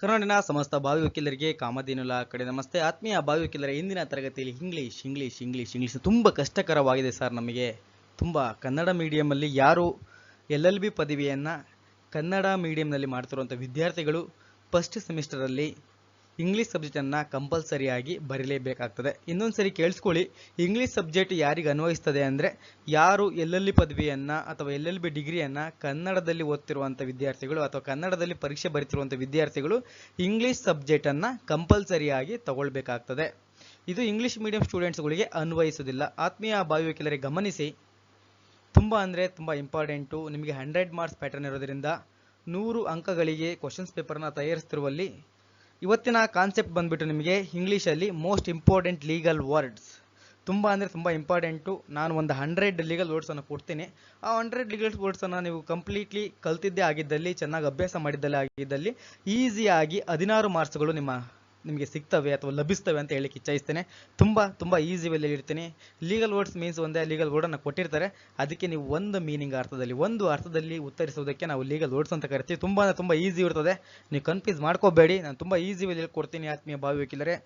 ಕರ್ನಾಡಿನ ಸಮಸ್ತ ಭಾವಿ ವಕೀಲರಿಗೆ ಕಾಮಧೇನುಲ ಕಡೆ ನಮಸ್ತೆ. ಆತ್ಮೀಯ ಭಾವಿ ವಕೀಲರ ಇಂದಿನ ತರಗತಿಯಲ್ಲಿ ಇಂಗ್ಲೀಷ್ ತುಂಬ ಕಷ್ಟಕರವಾಗಿದೆ ಸರ್. ನಮಗೆ ತುಂಬ ಕನ್ನಡ ಮೀಡಿಯಮಲ್ಲಿ ಯಾರು LLB ಪದವಿಯನ್ನು ಕನ್ನಡ ಮೀಡಿಯಂನಲ್ಲಿ ಮಾಡ್ತಿರುವಂಥ ವಿದ್ಯಾರ್ಥಿಗಳು ಫಸ್ಟ್ ಸೆಮಿಸ್ಟರಲ್ಲಿ ಇಂಗ್ಲೀಷ್ ಸಬ್ಜೆಕ್ಟನ್ನು ಕಂಪಲ್ಸರಿಯಾಗಿ ಬರೀಲೇಬೇಕಾಗ್ತದೆ. ಇನ್ನೊಂದು ಸರಿ ಕೇಳಿಸ್ಕೊಳ್ಳಿ, ಇಂಗ್ಲೀಷ್ ಸಬ್ಜೆಕ್ಟ್ ಯಾರಿಗೆ ಅನ್ವಯಿಸ್ತದೆ ಅಂದರೆ ಯಾರು LLB ಪದವಿಯನ್ನು ಅಥವಾ LLB ಡಿಗ್ರಿಯನ್ನು ಕನ್ನಡದಲ್ಲಿ ಓದ್ತಿರುವಂಥ ವಿದ್ಯಾರ್ಥಿಗಳು ಅಥವಾ ಕನ್ನಡದಲ್ಲಿ ಪರೀಕ್ಷೆ ಬರೀತಿರುವಂಥ ವಿದ್ಯಾರ್ಥಿಗಳು ಇಂಗ್ಲೀಷ್ ಸಬ್ಜೆಕ್ಟನ್ನು ಕಂಪಲ್ಸರಿಯಾಗಿ ತಗೊಳ್ಬೇಕಾಗ್ತದೆ. ಇದು ಇಂಗ್ಲೀಷ್ ಮೀಡಿಯಂ ಸ್ಟೂಡೆಂಟ್ಸ್ಗಳಿಗೆ ಅನ್ವಯಿಸೋದಿಲ್ಲ. ಆತ್ಮೀಯ ಭಾವಿ ವಕೀಲರೇ ಗಮನಿಸಿ, ತುಂಬ ಅಂದರೆ ತುಂಬ ಇಂಪಾರ್ಟೆಂಟು. ನಿಮಗೆ 100 ಮಾರ್ಕ್ಸ್ ಪ್ಯಾಟರ್ನ್ ಇರೋದ್ರಿಂದ 100 ಅಂಕಗಳಿಗೆ ಕ್ವಶನ್ಸ್ ಪೇಪರ್ನ ತಯಾರಿಸ್ತಿರುವಲ್ಲಿ ಇವತ್ತಿನ ಕಾನ್ಸೆಪ್ಟ್ ಬಂದುಬಿಟ್ಟು ನಿಮಗೆ ಇಂಗ್ಲೀಷಲ್ಲಿ ಮೋಸ್ಟ್ ಇಂಪಾರ್ಟೆಂಟ್ ಲೀಗಲ್ ವರ್ಡ್ಸ್. ತುಂಬ ಅಂದರೆ ತುಂಬ ಇಂಪಾರ್ಟೆಂಟು. ನಾನು ಒಂದು 100 ಲೀಗಲ್ ವರ್ಡ್ಸನ್ನು ಕೊಡ್ತೀನಿ. ಆ 100 ಲೀಗಲ್ ವರ್ಡ್ಸನ್ನು ನೀವು ಕಂಪ್ಲೀಟ್ಲಿ ಕಲ್ತಿದ್ದೇ ಆಗಿದ್ದಲ್ಲಿ, ಚೆನ್ನಾಗಿ ಅಭ್ಯಾಸ ಮಾಡಿದ್ದಲ್ಲಿ ಆಗಿದ್ದಲ್ಲಿ ಈಸಿಯಾಗಿ 16 ಮಾರ್ಕ್ಸ್ಗಳು ನಿಮಗೆ ಸಿಗ್ತವೆ ಅಥವಾ ಲಭಿಸ್ತವೆ ಅಂತ ಹೇಳಿಕ್ಕೆ ಇಚ್ಛಿಸ್ತೇನೆ. ತುಂಬ ಈಸಿ ವೇಲಿ ಇರ್ತೀನಿ. ಲೀಗಲ್ ವರ್ಡ್ಸ್ ಮೀನ್ಸ್ ಒಂದೇ ಲೀಗಲ್ ವರ್ಡನ್ನು ಕೊಟ್ಟಿರ್ತಾರೆ, ಅದಕ್ಕೆ ನೀವು ಒಂದು ಮೀನಿಂಗ್ ಒಂದು ಅರ್ಥದಲ್ಲಿ ಉತ್ತರಿಸೋದಕ್ಕೆ ನಾವು ಲೀಗಲ್ ವರ್ಡ್ಸ್ ಅಂತ ಕರಿತೀವಿ. ತುಂಬ ಈಸಿ ಇರ್ತದೆ, ನೀವು ಕನ್ಫ್ಯೂಸ್ ಮಾಡ್ಕೋಬೇಡಿ. ನಾನು ತುಂಬ ಈಸಿ ವೇಲಿ ಕೊಡ್ತೀನಿ ಆತ್ಮೀಯ ಭಾವಿ ವಕೀಲರೇ.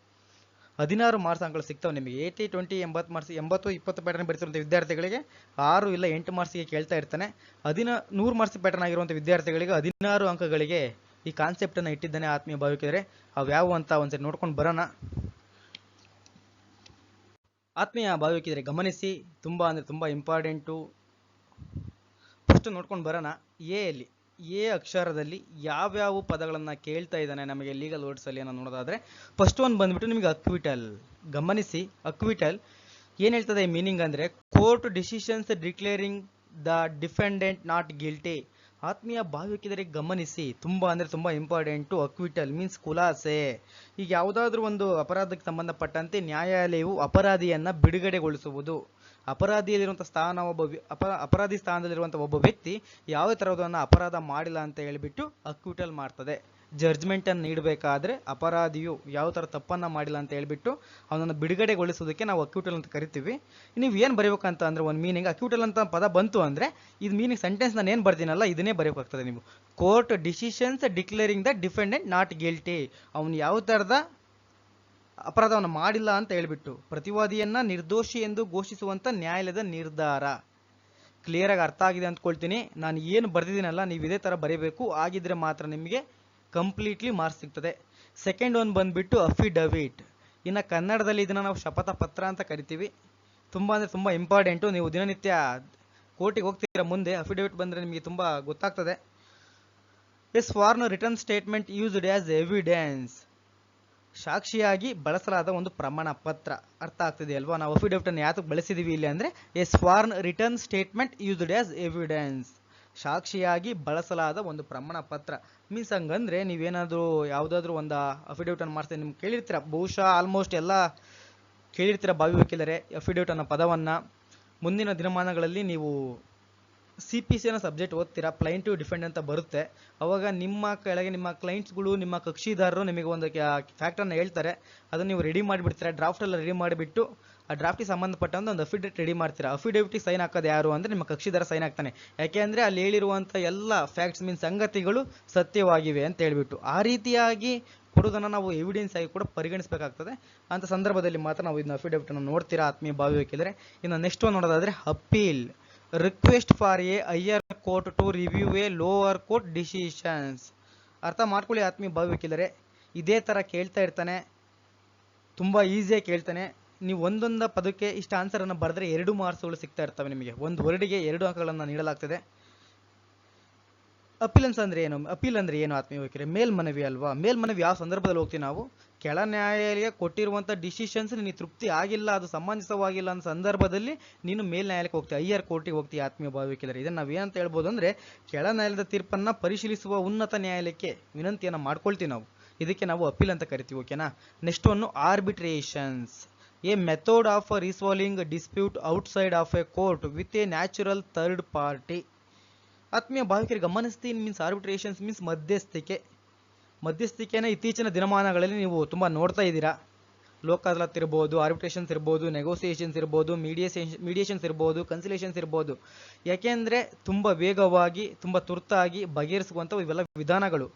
16 ಮಾರ್ಕ್ಸ್ ಅಂಕಗಳು ಸಿಗ್ತವೆ ನಿಮಗೆ. 80, 20, 80 ಮಾರ್ಕ್ಸ್, 80, 20 ಪ್ಯಾಟರ್ನ್ ಬರೀತಿರುವಂಥ ವಿದ್ಯಾರ್ಥಿಗಳಿಗೆ 6 ಇಲ್ಲ 8 ಮಾರ್ಕ್ಸ್ಗೆ ಕೇಳ್ತಾ ಇರ್ತಾನೆ. 100 ಮಾರ್ಕ್ಸ್ ಪ್ಯಾಟರ್ನ್ ಆಗಿರುವಂಥ ವಿದ್ಯಾರ್ಥಿಗಳಿಗೆ 16 ಅಂಕಗಳಿಗೆ ಈ ಕಾನ್ಸೆಪ್ಟನ್ನು ಇಟ್ಟಿದ್ದಾನೆ ಆತ್ಮೀಯ ಭಾವಿ ವಕೀಲರೇ. ಅವ್ಯಾವು ಅಂತ ಒಂದ್ಸರಿ ನೋಡ್ಕೊಂಡು ಬರೋಣ. ಆತ್ಮೀಯ ಭಾವಿ ವಕೀಲರೇ ಗಮನಿಸಿ, ತುಂಬ ಅಂದರೆ ತುಂಬ ಇಂಪಾರ್ಟೆಂಟು. ಫಸ್ಟ್ ನೋಡ್ಕೊಂಡು ಬರೋಣ. ಎ ಅಕ್ಷರದಲ್ಲಿ ಯಾವ್ಯಾವ ಪದಗಳನ್ನು ಕೇಳ್ತಾ ಇದ್ದಾನೆ ನಮಗೆ ಲೀಗಲ್ ವರ್ಡ್ಸಲ್ಲಿ ಅನ್ನೋ ನೋಡೋದಾದರೆ, ಫಸ್ಟ್ ಒಂದು ಬಂದ್ಬಿಟ್ಟು ನಿಮಗೆ ಅಕ್ವಿಟಲ್. ಗಮನಿಸಿ, ಅಕ್ವಿಟಲ್ ಏನು ಹೇಳ್ತದೆ ಮೀನಿಂಗ್ ಅಂದರೆ court decisions declaring the defendant not guilty. ಆತ್ಮೀಯ ಭಾವಿ ವಕೀಲರಿಗೆ ಗಮನಿಸಿ, ತುಂಬ ಅಂದರೆ ತುಂಬ ಇಂಪಾರ್ಟೆಂಟು. Acquittal means ಖುಲಾಸೆ. ಈಗ ಯಾವುದಾದ್ರೂ ಒಂದು ಅಪರಾಧಕ್ಕೆ ಸಂಬಂಧಪಟ್ಟಂತೆ ನ್ಯಾಯಾಲಯವು ಅಪರಾಧಿಯನ್ನು ಬಿಡುಗಡೆಗೊಳಿಸುವುದು. ಅಪರಾಧಿಯಲ್ಲಿರುವಂಥ ಅಪರಾಧಿ ಸ್ಥಾನದಲ್ಲಿರುವಂಥ ಒಬ್ಬ ವ್ಯಕ್ತಿ ಯಾವುದೇ ಥರದನ್ನು ಅಪರಾಧ ಮಾಡಿಲ್ಲ ಅಂತ ಹೇಳಿಬಿಟ್ಟು ಅಕ್ವಿಟಲ್ ಮಾಡ್ತದೆ. ಜಡ್ಜ್ಮೆಂಟನ್ನು ನೀಡಬೇಕಾದ್ರೆ ಅಪರಾಧಿಯು ಯಾವ ಥರ ತಪ್ಪನ್ನು ಮಾಡಿಲ್ಲ ಅಂತ ಹೇಳ್ಬಿಟ್ಟು ಅವನನ್ನು ಬಿಡುಗಡೆಗೊಳಿಸೋದಕ್ಕೆ ನಾವು ಅಕ್ವಿಟಲ್ ಅಂತ ಕರಿತೀವಿ. ನೀವು ಏನು ಬರೀಬೇಕಂತ ಅಂದರೆ ಒಂದು ಮೀನಿಂಗ್ ಅಕ್ವಿಟಲ್ ಅಂತ ಪದ ಬಂತು ಅಂದರೆ ಇದು ಮೀನಿಂಗ್ ಸೆಂಟೆನ್ಸ್ ನಾನು ಏನು ಬರ್ತೀನಲ್ಲ ಇದನ್ನೇ ಬರೀಬೇಕಾಗ್ತದೆ ನೀವು. Court decisions declaring the defendant not guilty. ಅವನು ಯಾವ ಥರದ ಅಪರಾಧವನ್ನು ಮಾಡಿಲ್ಲ ಅಂತ ಹೇಳ್ಬಿಟ್ಟು ಪ್ರತಿವಾದಿಯನ್ನು ನಿರ್ದೋಷಿ ಎಂದು ಘೋಷಿಸುವಂಥ ನ್ಯಾಯಾಲಯದ ನಿರ್ಧಾರ. ಕ್ಲಿಯರಾಗಿ ಅರ್ಥ ಆಗಿದೆ ಅಂದ್ಕೊಳ್ತೀನಿ. ನಾನು ಏನು ಬರೆದಿದ್ದೀನಲ್ಲ ನೀವು ಇದೇ ಥರ ಬರೀಬೇಕು. ಆಗಿದ್ರೆ ಮಾತ್ರ ನಿಮಗೆ ಕಂಪ್ಲೀಟ್ಲಿ ಮಾರ್ಕ್ಸ್ ಸಿಗ್ತದೆ. ಸೆಕೆಂಡ್ ಒಂದು ಬಂದುಬಿಟ್ಟು ಅಫಿಡವಿಟ್. ಇನ್ನು ಕನ್ನಡದಲ್ಲಿ ಇದನ್ನು ನಾವು ಶಪಥ ಪತ್ರ ಅಂತ ಕರಿತೀವಿ. ತುಂಬ ಅಂದರೆ ತುಂಬ ಇಂಪಾರ್ಟೆಂಟು. ನೀವು ದಿನನಿತ್ಯ ಕೋರ್ಟಿಗೆ ಹೋಗ್ತೀರಾ, ಮುಂದೆ ಅಫಿಡವಿಟ್ ಬಂದರೆ ನಿಮಗೆ ತುಂಬ ಗೊತ್ತಾಗ್ತದೆ. A sworn written statement used as evidence. ಸಾಕ್ಷಿಯಾಗಿ ಬಳಸಲಾದ ಒಂದು ಪ್ರಮಾಣ ಪತ್ರ. ಅರ್ಥ ಆಗ್ತಿದೆ ಅಲ್ವಾ? ನಾವು ಅಫಿಡವಿಟನ್ನು ಯಾತಕ್ಕೆ ಬಳಸಿದ್ದೀವಿ ಇಲ್ಲಿ ಅಂದರೆ a sworn written statement used as evidence. ಸಾಕ್ಷಿಯಾಗಿ ಬಳಸಲಾದ ಒಂದು ಪ್ರಮಾಣ ಪತ್ರ ಮೀನ್ಸ್ ಹಂಗಂದ್ರೆ ನೀವೇನಾದರೂ ಯಾವುದಾದ್ರೂ ಒಂದು ಅಫಿಡವಿಟನ್ನು ಮಾಡ್ತೀವಿ, ನಿಮ್ಗೆ ಕೇಳಿರ್ತೀರ, ಬಹುಶಃ ಆಲ್ಮೋಸ್ಟ್ ಎಲ್ಲ ಕೇಳಿರ್ತೀರ ಭಾವಿ ವಕೀಲರೇ ಅಫಿಡವಿಟ್ ಅನ್ನೋ ಪದವನ್ನು. ಮುಂದಿನ ದಿನಮಾನಗಳಲ್ಲಿ ನೀವು CPC ಅನ್ನೋ ಸಬ್ಜೆಕ್ಟ್ ಓದ್ತೀರಾ, ಪ್ಲೈಂಟಿವ್ ಡಿಫೆಂಡ್ ಅಂತ ಬರುತ್ತೆ. ಅವಾಗ ನಿಮ್ಮ ಕೆಳಗೆ ನಿಮ್ಮ ಕ್ಲೈಂಟ್ಸ್ಗಳು, ನಿಮ್ಮ ಕಕ್ಷಿದಾರರು ನಿಮಗೆ ಒಂದು ಫ್ಯಾಕ್ಟನ್ನು ಹೇಳ್ತಾರೆ, ಅದನ್ನು ನೀವು ರೆಡಿ ಮಾಡಿಬಿಡ್ತೀರಾ. ಡ್ರಾಫ್ಟೆಲ್ಲ ರೆಡಿ ಮಾಡಿಬಿಟ್ಟು ಆ ಡ್ರಾಫ್ಟಿಗೆ ಸಂಬಂಧಪಟ್ಟಂತ ಒಂದು ಅಫಿಡವಿಟ್ ರೆಡಿ ಮಾಡ್ತೀರಾ. ಅಫಿಡವಿಟಿಗೆ ಸೈನ್ ಹಾಕೋದು ಯಾರು ಅಂದರೆ ನಿಮ್ಮ ಕಕ್ಷಿದಾರ ಸೈನ್ ಹಾಕ್ತಾನೆ. ಯಾಕೆಂದರೆ ಅಲ್ಲಿ ಹೇಳಿರುವಂಥ ಎಲ್ಲ ಫ್ಯಾಕ್ಟ್ಸ್ ಮೀನ್ಸ್ ಸಂಗತಿಗಳು ಸತ್ಯವಾಗಿವೆ ಅಂತ ಹೇಳ್ಬಿಟ್ಟು. ಆ ರೀತಿಯಾಗಿ ಕೊಡೋದನ್ನು ನಾವು ಎವಿಡೆನ್ಸ್ ಆಗಿ ಕೂಡ ಪರಿಗಣಿಸಬೇಕಾಗ್ತದೆ. ಅಂಥ ಸಂದರ್ಭದಲ್ಲಿ ಮಾತ್ರ ನಾವು ಇದನ್ನ ಅಫಿಡವಿಟನ್ನು ನೋಡ್ತೀರಾ ಆತ್ಮೀಯ ಭಾವಿ ವಕೀಲರೇ. ಇನ್ನು ನೆಕ್ಸ್ಟ್ ಒಂದು ನೋಡೋದಾದರೆ appeal. Request for a higher court to review a lower court decisions. ಅರ್ಥ ಮಾಡ್ಕೊಳ್ಳಿ ಆತ್ಮೀಯ ಭಾವಿ ವಕೀಲರೇ, ಇದೇ ಥರ ಕೇಳ್ತಾ ಇರ್ತಾನೆ, ತುಂಬ ಈಸಿಯಾಗಿ ಕೇಳ್ತಾನೆ. ನೀವು ಒಂದೊಂದು ಪದಕ್ಕೆ ಇಷ್ಟು ಆನ್ಸರನ್ನು ಬರೆದ್ರೆ 2 ಮಾರ್ಕ್ಸ್ಗಳು ಸಿಗ್ತಾ ಇರ್ತವೆ ನಿಮಗೆ. ಒಂದು ವರ್ಡಿಗೆ 2 ಅಂಕಗಳನ್ನು ನೀಡಲಾಗ್ತದೆ. ಅಪೀಲೆನ್ಸ್ ಅಂದರೆ ಏನು? ಅಪೀಲ್ ಅಂದರೆ ಏನು ಆತ್ಮೀಯ ವಕೀಲರೇ? ಮೇಲ್ಮನವಿ ಅಲ್ವಾ? ಮೇಲ್ಮನವಿ ಯಾವ ಸಂದರ್ಭದಲ್ಲಿ ಹೋಗ್ತೀವಿ ನಾವು? ಕೆಳ ನ್ಯಾಯಾಲಯ ಕೊಟ್ಟಿರುವಂಥ ಡಿಸಿಷನ್ಸ್ ನಿನಗೆ ತೃಪ್ತಿ ಆಗಿಲ್ಲ, ಅದು ಸಮಂಜಸವಾಗಿಲ್ಲ ಅನ್ನೋ ಸಂದರ್ಭದಲ್ಲಿ ನೀನು ಮೇಲ್ ನ್ಯಾಯಾಲಯಕ್ಕೆ ಹೋಗ್ತೀವಿ, ಹೈಯರ್ ಕೋರ್ಟಿಗೆ ಹೋಗ್ತೀವಿ ಆತ್ಮೀಯ ಭಾವಿ ವಕೀಲರೇ. ಇದನ್ನು ನಾವು ಏನಂತ ಹೇಳ್ಬೋದು ಅಂದರೆ ಕೆಳ ನ್ಯಾಯಾಲಯದ ತೀರ್ಪನ್ನು ಪರಿಶೀಲಿಸುವ ಉನ್ನತ ನ್ಯಾಯಾಲಯಕ್ಕೆ ವಿನಂತಿಯನ್ನು ಮಾಡ್ಕೊಳ್ತೀವಿ ನಾವು. ಇದಕ್ಕೆ ನಾವು ಅಪೀಲ್ ಅಂತ ಕರಿತೀವಿ. ಓಕೆನಾ? ನೆಕ್ಸ್ಟ್ ಒಂದು arbitrations. A method of resolving dispute outside of a court with a natural third party. ಆತ್ಮೀಯ ಭಾವಿಕರಿಗೆ ಗಮನಿಸ್ತೀನಿ, ಮೀನ್ಸ್ ಆರ್ಬಿಟ್ರೇಷನ್ಸ್ ಮೀನ್ಸ್ ಮಧ್ಯಸ್ಥಿಕೆನ ಇತ್ತೀಚಿನ ದಿನಮಾನಗಳಲ್ಲಿ ನೀವು ತುಂಬ ನೋಡ್ತಾ ಇದ್ದೀರಾ. ಲೋಕ ಅದಾಲತ್ ಇರ್ಬೋದು, ಆರ್ಬಿಟ್ರೇಷನ್ಸ್ ಇರ್ಬೋದು, ನೆಗೋಸಿಯೇಷನ್ಸ್ ಇರ್ಬೋದು, ಮೀಡಿಯೇಷನ್ಸ್ ಇರ್ಬೋದು, ಕನ್ಸಿಲೇಷನ್ಸ್ ಇರ್ಬೋದು. ಯಾಕೆಂದರೆ ತುಂಬ ವೇಗವಾಗಿ ತುಂಬ ತುರ್ತಾಗಿ ಬಗೆಹರಿಸುವಂಥ ಇವೆಲ್ಲ ವಿಧಾನಗಳು.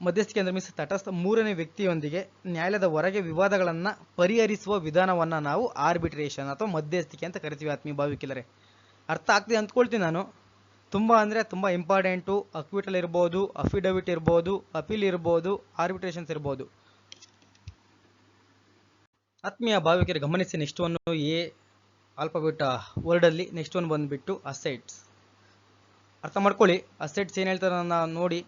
ಮಧ್ಯಸ್ಥಿಕೆ ಅಂದ್ರೆ ಮೀನ್ಸ್ ತಟಸ್ಥ ಮೂರನೇ ವ್ಯಕ್ತಿಯೊಂದಿಗೆ ನ್ಯಾಯಾಲಯದ ಹೊರಗೆ ವಿವಾದಗಳನ್ನು ಪರಿಹರಿಸುವ ವಿಧಾನವನ್ನು ನಾವು ಆರ್ಬಿಟ್ರೇಷನ್ ಅಥವಾ ಮಧ್ಯಸ್ಥಿಕೆ ಅಂತ ಕರಿತೀವಿ ಆತ್ಮೀಯ ಭಾವಿಕಲರೆ. ಅರ್ಥ ಆಗ್ತಿದೆ ಅಂದ್ಕೊಳ್ತೀನಿ ನಾನು. ತುಂಬ ಅಂದರೆ ತುಂಬ ಇಂಪಾರ್ಟೆಂಟು. ಅಕ್ವಿಟಲ್ ಇರ್ಬೋದು, ಅಫಿಡವಿಟ್ ಇರ್ಬೋದು, ಅಪೀಲ್ ಇರ್ಬೋದು, ಆರ್ಬಿಟ್ರೇಷನ್ಸ್ ಇರ್ಬೋದು. ಆತ್ಮೀಯ ಭಾವಿಕರಿಗೆ ಗಮನಿಸಿ, ನೆಕ್ಸ್ಟ್ ಒನ್ ಎ ಆಲ್ಫಾಬೆಟ್ ವರ್ಡಲ್ಲಿ ನೆಕ್ಸ್ಟ್ ಒನ್ ಬಂದುಬಿಟ್ಟು ಅಸೆಟ್ಸ್. ಅರ್ಥ ಮಾಡ್ಕೊಳ್ಳಿ, ಅಸೆಟ್ಸ್ ಏನು ಹೇಳ್ತಾರೆ ನೋಡಿ,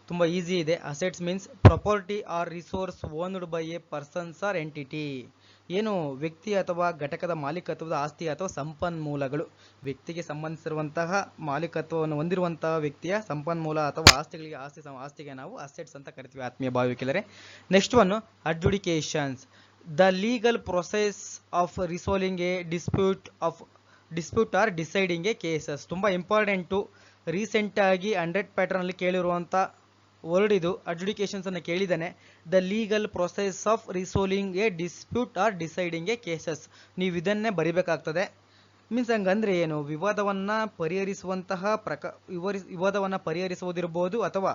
ತುಂಬ ಈಸಿ ಇದೆ. Assets means property or resource owned by a persons or entity. ಏನು ವ್ಯಕ್ತಿ ಅಥವಾ ಘಟಕದ ಮಾಲೀಕತ್ವದ ಆಸ್ತಿ ಅಥವಾ ಸಂಪನ್ಮೂಲಗಳು. ವ್ಯಕ್ತಿಗೆ ಸಂಬಂಧಿಸಿರುವಂತಹ ಮಾಲೀಕತ್ವವನ್ನು ಹೊಂದಿರುವಂತಹ ವ್ಯಕ್ತಿಯ ಸಂಪನ್ಮೂಲ ಅಥವಾ ಆಸ್ತಿಗೆ ನಾವು ಅಸೆಟ್ಸ್ ಅಂತ ಕರಿತೀವಿ ಆತ್ಮೀಯ ಭಾವಿಕಲರೆ. Next one adjudications, the legal process of resolving a dispute or deciding a cases. ತುಂಬ ಇಂಪಾರ್ಟೆಂಟು. ರೀಸೆಂಟಾಗಿ 100 ಪ್ಯಾಟರ್ನಲ್ಲಿ ಕೇಳಿರುವಂಥ ವರ್ಡ್ ಇದು. ಅಡ್ಜುಡಿಕೇಶನ್ಸ್ ಅನ್ನು ಕೇಳಿದ್ದಾನೆ. The legal process of resolving a dispute or deciding a cases. ನೀವು ಇದನ್ನೇ ಬರಿಬೇಕಾಗ್ತದೆ. ಮೀನ್ಸ್ ಹಂಗಂದ್ರೆ ಏನು, ವಿವಾದವನ್ನು ಪರಿಹರಿಸುವುದಿರ್ಬೋದು ಅಥವಾ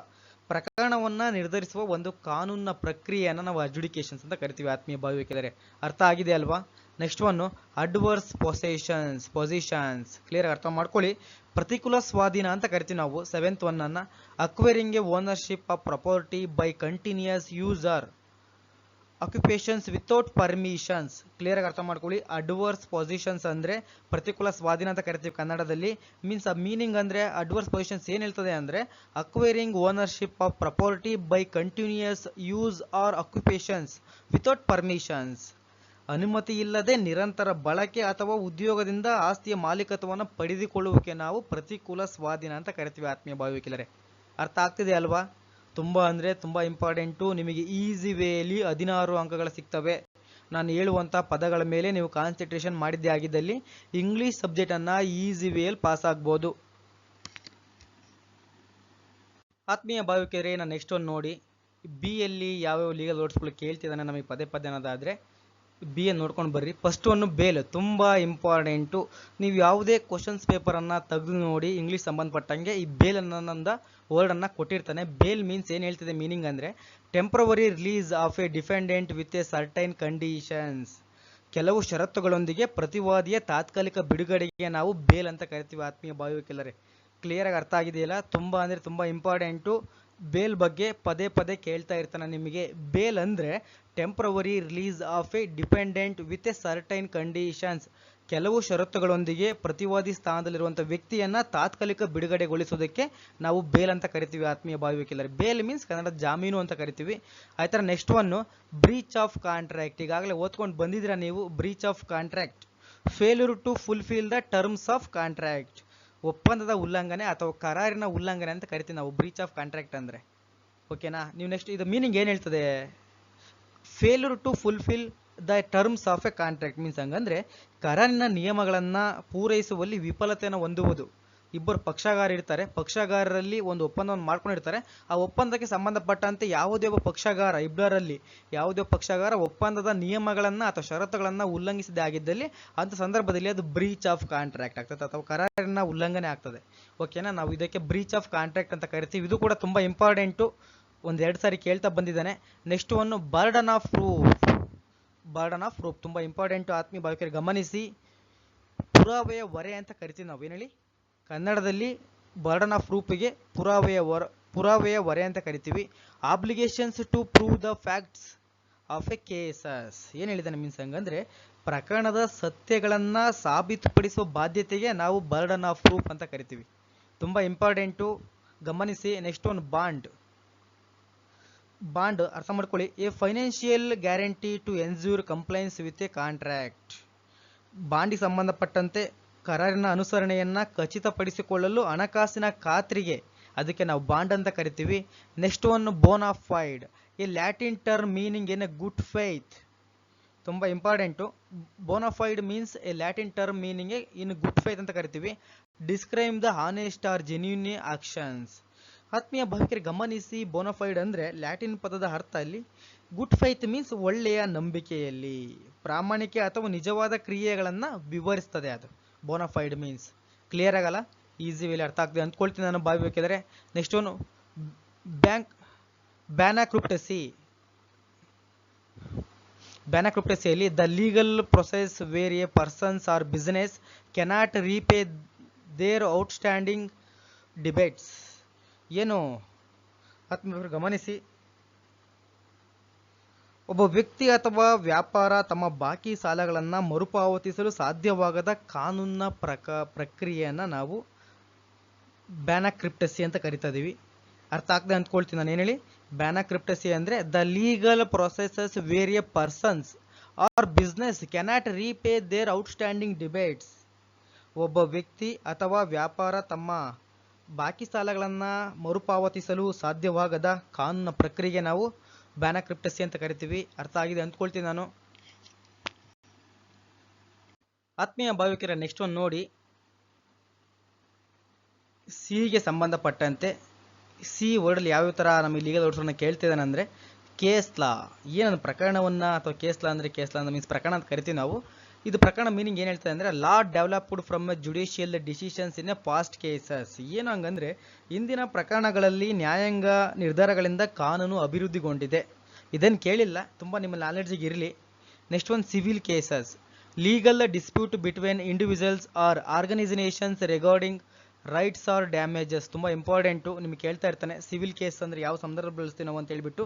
ಪ್ರಕರಣವನ್ನು ನಿರ್ಧರಿಸುವ ಒಂದು ಕಾನೂನಿನ ಪ್ರಕ್ರಿಯೆಯನ್ನು ನಾವು ಅಡ್ಜುಡಿಕೇಶನ್ಸ್ ಅಂತ ಕರಿತೀವಿ ಆತ್ಮೀಯ ಭಾವಿಕಲರೆ. ಅರ್ಥ ಆಗಿದೆ ಅಲ್ವಾ? Next one adverse positions. Clear ಅರ್ಥ ಮಾಡ್ಕೊಳ್ಳಿ. ಪ್ರತಿಕೂಲ ಸ್ವಾಧೀನ ಅಂತ ಕರಿತೀವಿ ನಾವು. 7th ಒನ್ ಅನ್ನ acquiring a ownership of property by continuous use or occupations without permissions. Clear ಆಗಿ ಅರ್ಥ ಮಾಡ್ಕೊಳ್ಳಿ. ಅಡ್ವರ್ಸ್ ಪೊಸಿಷನ್ಸ್ ಅಂದ್ರೆ ಪ್ರತಿಕೂಲ ಸ್ವಾಧೀನ ಅಂತ ಕರಿತೀವಿ ಕನ್ನಡದಲ್ಲಿ. ಮೀನ್ಸ್ ಆ ಮೀನಿಂಗ್ ಅಂದ್ರೆ ಅಡ್ವರ್ಸ್ ಪೊಸಿಷನ್ಸ್ ಏನ್ ಹೇಳ್ತದೆ ಅಂದ್ರೆ acquiring ownership of property by continuous use or occupations without permissions. ಅನುಮತಿ ಇಲ್ಲದೆ ನಿರಂತರ ಬಳಕೆ ಅಥವಾ ಉದ್ಯೋಗದಿಂದ ಆಸ್ತಿಯ ಮಾಲೀಕತ್ವವನ್ನು ಪಡೆದುಕೊಳ್ಳುವಿಕೆ ನಾವು ಪ್ರತಿಕೂಲ ಸ್ವಾಧೀನ ಅಂತ ಕರಿತೀವಿ ಆತ್ಮೀಯ ಭಾವಿಕಲರೆ. ಅರ್ಥ ಆಗ್ತಿದೆ ಅಲ್ವಾ? ತುಂಬ ಅಂದರೆ ತುಂಬ ಇಂಪಾರ್ಟೆಂಟು. ನಿಮಗೆ ಈಸಿ ವೇಯಲ್ಲಿ 16 ಅಂಕಗಳು ಸಿಗ್ತವೆ. ನಾನು ಹೇಳುವಂಥ ಪದಗಳ ಮೇಲೆ ನೀವು ಕಾನ್ಸಂಟ್ರೇಷನ್ ಮಾಡಿದ್ದೇ ಆಗಿದ್ದಲ್ಲಿ ಇಂಗ್ಲೀಷ್ ಸಬ್ಜೆಕ್ಟನ್ನು ಈಸಿ ವೇಯಲ್ಲಿ ಪಾಸ್ ಆಗ್ಬೋದು. ಆತ್ಮೀಯ ಭಾವಿಕರೇ, ನಾನು ನೆಕ್ಸ್ಟ್ ಒಂದು ನೋಡಿ, ಬಿ ಯಲ್ಲಿ ಯಾವ್ಯಾವ ಲೀಗಲ್ ವರ್ಡ್ಸ್ಗಳು ಕೇಳ್ತಿದ್ದಾನೆ ನಮಗೆ ಪದೇ ಪದೇ ಅನ್ನೋದಾದರೆ ಬಿ ಅನ್ನು ನೋಡ್ಕೊಂಡು ಬರ್ರಿ. First one bail. ತುಂಬ ಇಂಪಾರ್ಟೆಂಟು. ನೀವು ಯಾವುದೇ ಕ್ವಶನ್ಸ್ ಪೇಪರನ್ನು ತೆಗೆದು ನೋಡಿ ಇಂಗ್ಲೀಷ್ ಸಂಬಂಧಪಟ್ಟಂಗೆ ಈ ಬೇಲ್ ಅನ್ನೋ ವರ್ಡನ್ನು ಕೊಟ್ಟಿರ್ತಾನೆ. ಬೇಲ್ ಮೀನ್ಸ್ ಏನು ಹೇಳ್ತಿದೆ ಮೀನಿಂಗ್ ಅಂದರೆ temporary release of A defendant with A certain conditions. ಕೆಲವು ಷರತ್ತುಗಳೊಂದಿಗೆ ಪ್ರತಿವಾದಿಯ ತಾತ್ಕಾಲಿಕ ಬಿಡುಗಡೆಗೆ ನಾವು ಬೇಲ್ ಅಂತ ಕರಿತೀವಿ ಆತ್ಮೀಯ ಭಾವಿಕಲರೆ. ಕ್ಲಿಯರಾಗಿ ಅರ್ಥ ಆಗಿದೆಯಲ್ಲ? ತುಂಬ ಅಂದರೆ ತುಂಬ ಇಂಪಾರ್ಟೆಂಟು. ಬೇಲ್ ಬಗ್ಗೆ ಪದೇ ಪದೇ ಕೇಳ್ತಾ ಇರ್ತಾನೆ ನಿಮಗೆ. ಬೇಲ್ ಅಂದರೆ temporary release of A dependent with A certain conditions. ಕೆಲವು ಷರತ್ತುಗಳೊಂದಿಗೆ ಪ್ರತಿವಾದಿ ಸ್ಥಾನದಲ್ಲಿರುವಂಥ ವ್ಯಕ್ತಿಯನ್ನು ತಾತ್ಕಾಲಿಕ ಬಿಡುಗಡೆಗೊಳಿಸೋದಕ್ಕೆ ನಾವು ಬೇಲ್ ಅಂತ ಕರಿತೀವಿ ಆತ್ಮೀಯ ಭಾವಿಕಲರೆ. ಬೇಲ್ ಮೀನ್ಸ್ ಕನ್ನಡ ಜಾಮೀನು ಅಂತ ಕರಿತೀವಿ. ಆಯ್ತರ next one breach of contract. ಈಗಾಗಲೇ ಓದ್ಕೊಂಡು ಬಂದಿದ್ದೀರಾ ನೀವು. Breach of contract, failure to fulfil the terms of contract. ಒಪ್ಪಂದದ ಉಲ್ಲಂಘನೆ ಅಥವಾ ಕರಾರಿನ ಉಲ್ಲಂಘನೆ ಅಂತ ಕರಿತೀವಿ ನಾವು ಬ್ರೀಚ್ ಆಫ್ ಕಾಂಟ್ರಾಕ್ಟ್ ಅಂದರೆ. ಓಕೆನಾ? ನೀವು ನೆಕ್ಸ್ಟ್ ಇದು ಮೀನಿಂಗ್ ಏನು ಹೇಳ್ತದೆ? Failure to fulfil the terms of a contract means ಹಂಗಂದ್ರೆ ಕರಾರಿನ ನಿಯಮಗಳನ್ನು ಪೂರೈಸುವಲ್ಲಿ ವಿಫಲತೆಯನ್ನು ಹೊಂದುವುದು. ಇಬ್ಬರು ಪಕ್ಷಗಾರ ಇರ್ತಾರೆ. ಪಕ್ಷಗಾರರಲ್ಲಿ ಒಂದು ಒಪ್ಪಂದವನ್ನು ಮಾಡ್ಕೊಂಡಿರ್ತಾರೆ. ಆ ಒಪ್ಪಂದಕ್ಕೆ ಸಂಬಂಧಪಟ್ಟಂತೆ ಯಾವುದೇ ಒಬ್ಬ ಪಕ್ಷಗಾರ, ಇಬ್ಬರಲ್ಲಿ ಯಾವುದೇ ಪಕ್ಷಗಾರ ಒಪ್ಪಂದದ ನಿಯಮಗಳನ್ನು ಅಥವಾ ಷರತ್ತುಗಳನ್ನು ಉಲ್ಲಂಘಿಸದೇ ಆಗಿದ್ದಲ್ಲಿ ಅಂಥ ಸಂದರ್ಭದಲ್ಲಿ ಅದು ಬ್ರೀಚ್ ಆಫ್ ಕಾಂಟ್ರಾಕ್ಟ್ ಆಗ್ತದೆ ಅಥವಾ ಕರಾರಿನ ಉಲ್ಲಂಘನೆ ಆಗ್ತದೆ. ಓಕೆನಾ? ನಾವು ಇದಕ್ಕೆ ಬ್ರೀಚ್ ಆಫ್ ಕಾಂಟ್ರಾಕ್ಟ್ ಅಂತ ಕರಿತೀವಿ. ಇದು ಕೂಡ ತುಂಬ ಇಂಪಾರ್ಟೆಂಟು. 1-2 ಸಾರಿ ಕೇಳ್ತಾ ಬಂದಿದ್ದಾನೆ. Next one burden of proof. ತುಂಬ ಇಂಪಾರ್ಟೆಂಟು ಆತ್ಮೀಯ ಭಾವಿಕರಿಗೆ ಗಮನಿಸಿ. ಪುರಾವೆಯ ಹೊರೆ ಅಂತ ಕರಿತೀವಿ ನಾವು. ಏನು ಹೇಳಿ? ಕನ್ನಡದಲ್ಲಿ ಬರ್ಡನ್ ಆಫ್ ಪ್ರೂಫ್ಗೆ ಪುರಾವೆಯ ಹೊರೆ ಅಂತ ಕರಿತೀವಿ. Obligations to prove the facts of a cases. ಏನು ಹೇಳಿದ್ದಾನೆ ಮೀನ್ಸ್ ಹಂಗಂದ್ರೆ ಪ್ರಕರಣದ ಸತ್ಯಗಳನ್ನು ಸಾಬೀತುಪಡಿಸುವ ಬಾಧ್ಯತೆಗೆ ನಾವು ಬರ್ಡನ್ ಆಫ್ ಪ್ರೂಫ್ ಅಂತ ಕರಿತೀವಿ. ತುಂಬ ಇಂಪಾರ್ಟೆಂಟು, ಗಮನಿಸಿ. ನೆಕ್ಸ್ಟ್ ಒನ್ ಬಾಂಡ್ ಅರ್ಥ ಮಾಡ್ಕೊಳ್ಳಿ. A financial guarantee to ensure compliance with a contract. ಬಾಂಡಿಗೆ ಸಂಬಂಧಪಟ್ಟಂತೆ ಕರಾರಿನ ಅನುಸರಣೆಯನ್ನು ಖಚಿತಪಡಿಸಿಕೊಳ್ಳಲು ಹಣಕಾಸಿನ ಖಾತ್ರಿಗೆ, ಅದಕ್ಕೆ ನಾವು ಬಾಂಡ್ ಅಂತ ಕರಿತೀವಿ. Next one bona fide, a Latin term meaning in a good faith. ತುಂಬ important. Bona fide means a Latin term meaning in good faith ಅಂತ ಕರಿತೀವಿ. Describe the honest or genuine actions. ಆತ್ಮೀಯ ಭಾವಿಕರಿಗೆ ಗಮನಿಸಿ. ಬೋನಾಫೈಡ್ ಅಂದರೆ ಲ್ಯಾಟಿನ್ ಪದದ ಅರ್ಥ ಅಲ್ಲಿ ಗುಡ್ ಫೈತ್ ಮೀನ್ಸ್ ಒಳ್ಳೆಯ ನಂಬಿಕೆಯಲ್ಲಿ ಪ್ರಾಮಾಣಿಕ ಅಥವಾ ನಿಜವಾದ ಕ್ರಿಯೆಗಳನ್ನು ವಿವರಿಸ್ತದೆ ಅದು ಬೋನಾಫೈಡ್ ಮೀನ್ಸ್. ಕ್ಲಿಯರ್ ಆಗಲ್ಲ? ಈಸಿ ವೇಲಿ ಅರ್ಥ ಆಗ್ತದೆ ಅಂದ್ಕೊಳ್ತೀನಿ ನಾನು ಭಾವಿಬೇಕಿದ್ರೆ. ನೆಕ್ಸ್ಟ್ ಒನ್ ಬ್ಯಾನಾಕ್ರಪ್ಟಸಿ ಬ್ಯಾನಾಕ್ರಪ್ಟಸಿಯಲ್ಲಿ the legal process where a persons or business cannot repay their outstanding debates. ಏನು ಆತ್ಮೀಯರು ಗಮನಿಸಿ, ಒಬ್ಬ ವ್ಯಕ್ತಿ ಅಥವಾ ವ್ಯಾಪಾರ ತಮ್ಮ ಬಾಕಿ ಸಾಲಗಳನ್ನು ಮರುಪಾವತಿಸಲು ಸಾಧ್ಯವಾಗದ ಕಾನೂನಿನ ಪ್ರಕ್ರಿಯೆಯನ್ನು ನಾವು ಬ್ಯಾನಾಕ್ರಿಪ್ಟಸಿ ಅಂತ ಕರಿತಾ ಇದೀವಿ. ಅರ್ಥ ಆಗದೆ ಅಂದ್ಕೊಳ್ತೀನಿ ನಾನು. ಏನು ಹೇಳಿ? ಬ್ಯಾನಾಕ್ರಿಪ್ಟಸಿ ಅಂದರೆ the legal processes where a persons or business cannot repay their outstanding debts. ಒಬ್ಬ ವ್ಯಕ್ತಿ ಅಥವಾ ವ್ಯಾಪಾರ ತಮ್ಮ ಬಾಕಿ ಸಾಲಗಳನ್ನು ಮರುಪಾವತಿಸಲು ಸಾಧ್ಯವಾಗದ ಕಾನೂನಿನ ಪ್ರಕ್ರಿಯೆಗೆ ನಾವು ಬ್ಯಾನಾಕ್ರಿಪ್ಟಸಿ ಅಂತ ಕರಿತೀವಿ. ಅರ್ಥ ಆಗಿದೆ ಅಂದ್ಕೊಳ್ತೀನಿ ನಾನು. ಆತ್ಮೀಯ ಭಾವಿಕರ ನೆಕ್ಸ್ಟ್ ಒಂದು ನೋಡಿ, ಸಿಗೆ ಸಂಬಂಧಪಟ್ಟಂತೆ ಸಿ ವರ್ಡಲ್ಲಿ ಯಾವ್ಯಾವ ಥರ ನಮಗೆ ಲೀಗಲ್ ವರ್ಡ್ಸನ್ನು ಕೇಳ್ತಿದ್ದಾನೆ ಅಂದರೆ ಕೇಸ್ ಲಾ. ಏನಂದ್ರೆ ಪ್ರಕರಣವನ್ನು, ಅಥವಾ ಕೇಸ್ ಲಾ ಅಂದರೆ ಮೀನ್ಸ್ ಪ್ರಕರಣ ಅಂತ ಕರಿತೀವಿ ನಾವು. ಇದು ಪ್ರಕರಣ ಮೀನಿಂಗ್ ಏನು ಹೇಳ್ತದೆ ಅಂದರೆ law developed from a judicial decisions in a past cases. ಏನು ಹಂಗಂದ್ರೆ ಇಂದಿನ ಪ್ರಕರಣಗಳಲ್ಲಿ ನ್ಯಾಯಾಂಗ ನಿರ್ಧಾರಗಳಿಂದ ಕಾನೂನು ಅಭಿವೃದ್ಧಿಗೊಂಡಿದೆ. ಇದನ್ನು ಕೇಳಿಲ್ಲ, ತುಂಬ ನಿಮ್ಮ ನಾಲೆಡ್ಜಿಗೆ ಇರಲಿ. ನೆಕ್ಸ್ಟ್ ಒಂದು civil cases, legal dispute between individuals or organisations regarding rights or damages. ತುಂಬ ಇಂಪಾರ್ಟೆಂಟು, ನಿಮಗೆ ಕೇಳ್ತಾ ಇರ್ತಾನೆ. ಸಿವಿಲ್ ಕೇಸ್ ಅಂದರೆ ಯಾವ ಸಂದರ್ಭ ಬಳಸ್ತೀವಿ ನಾವು ಅಂತ ಹೇಳ್ಬಿಟ್ಟು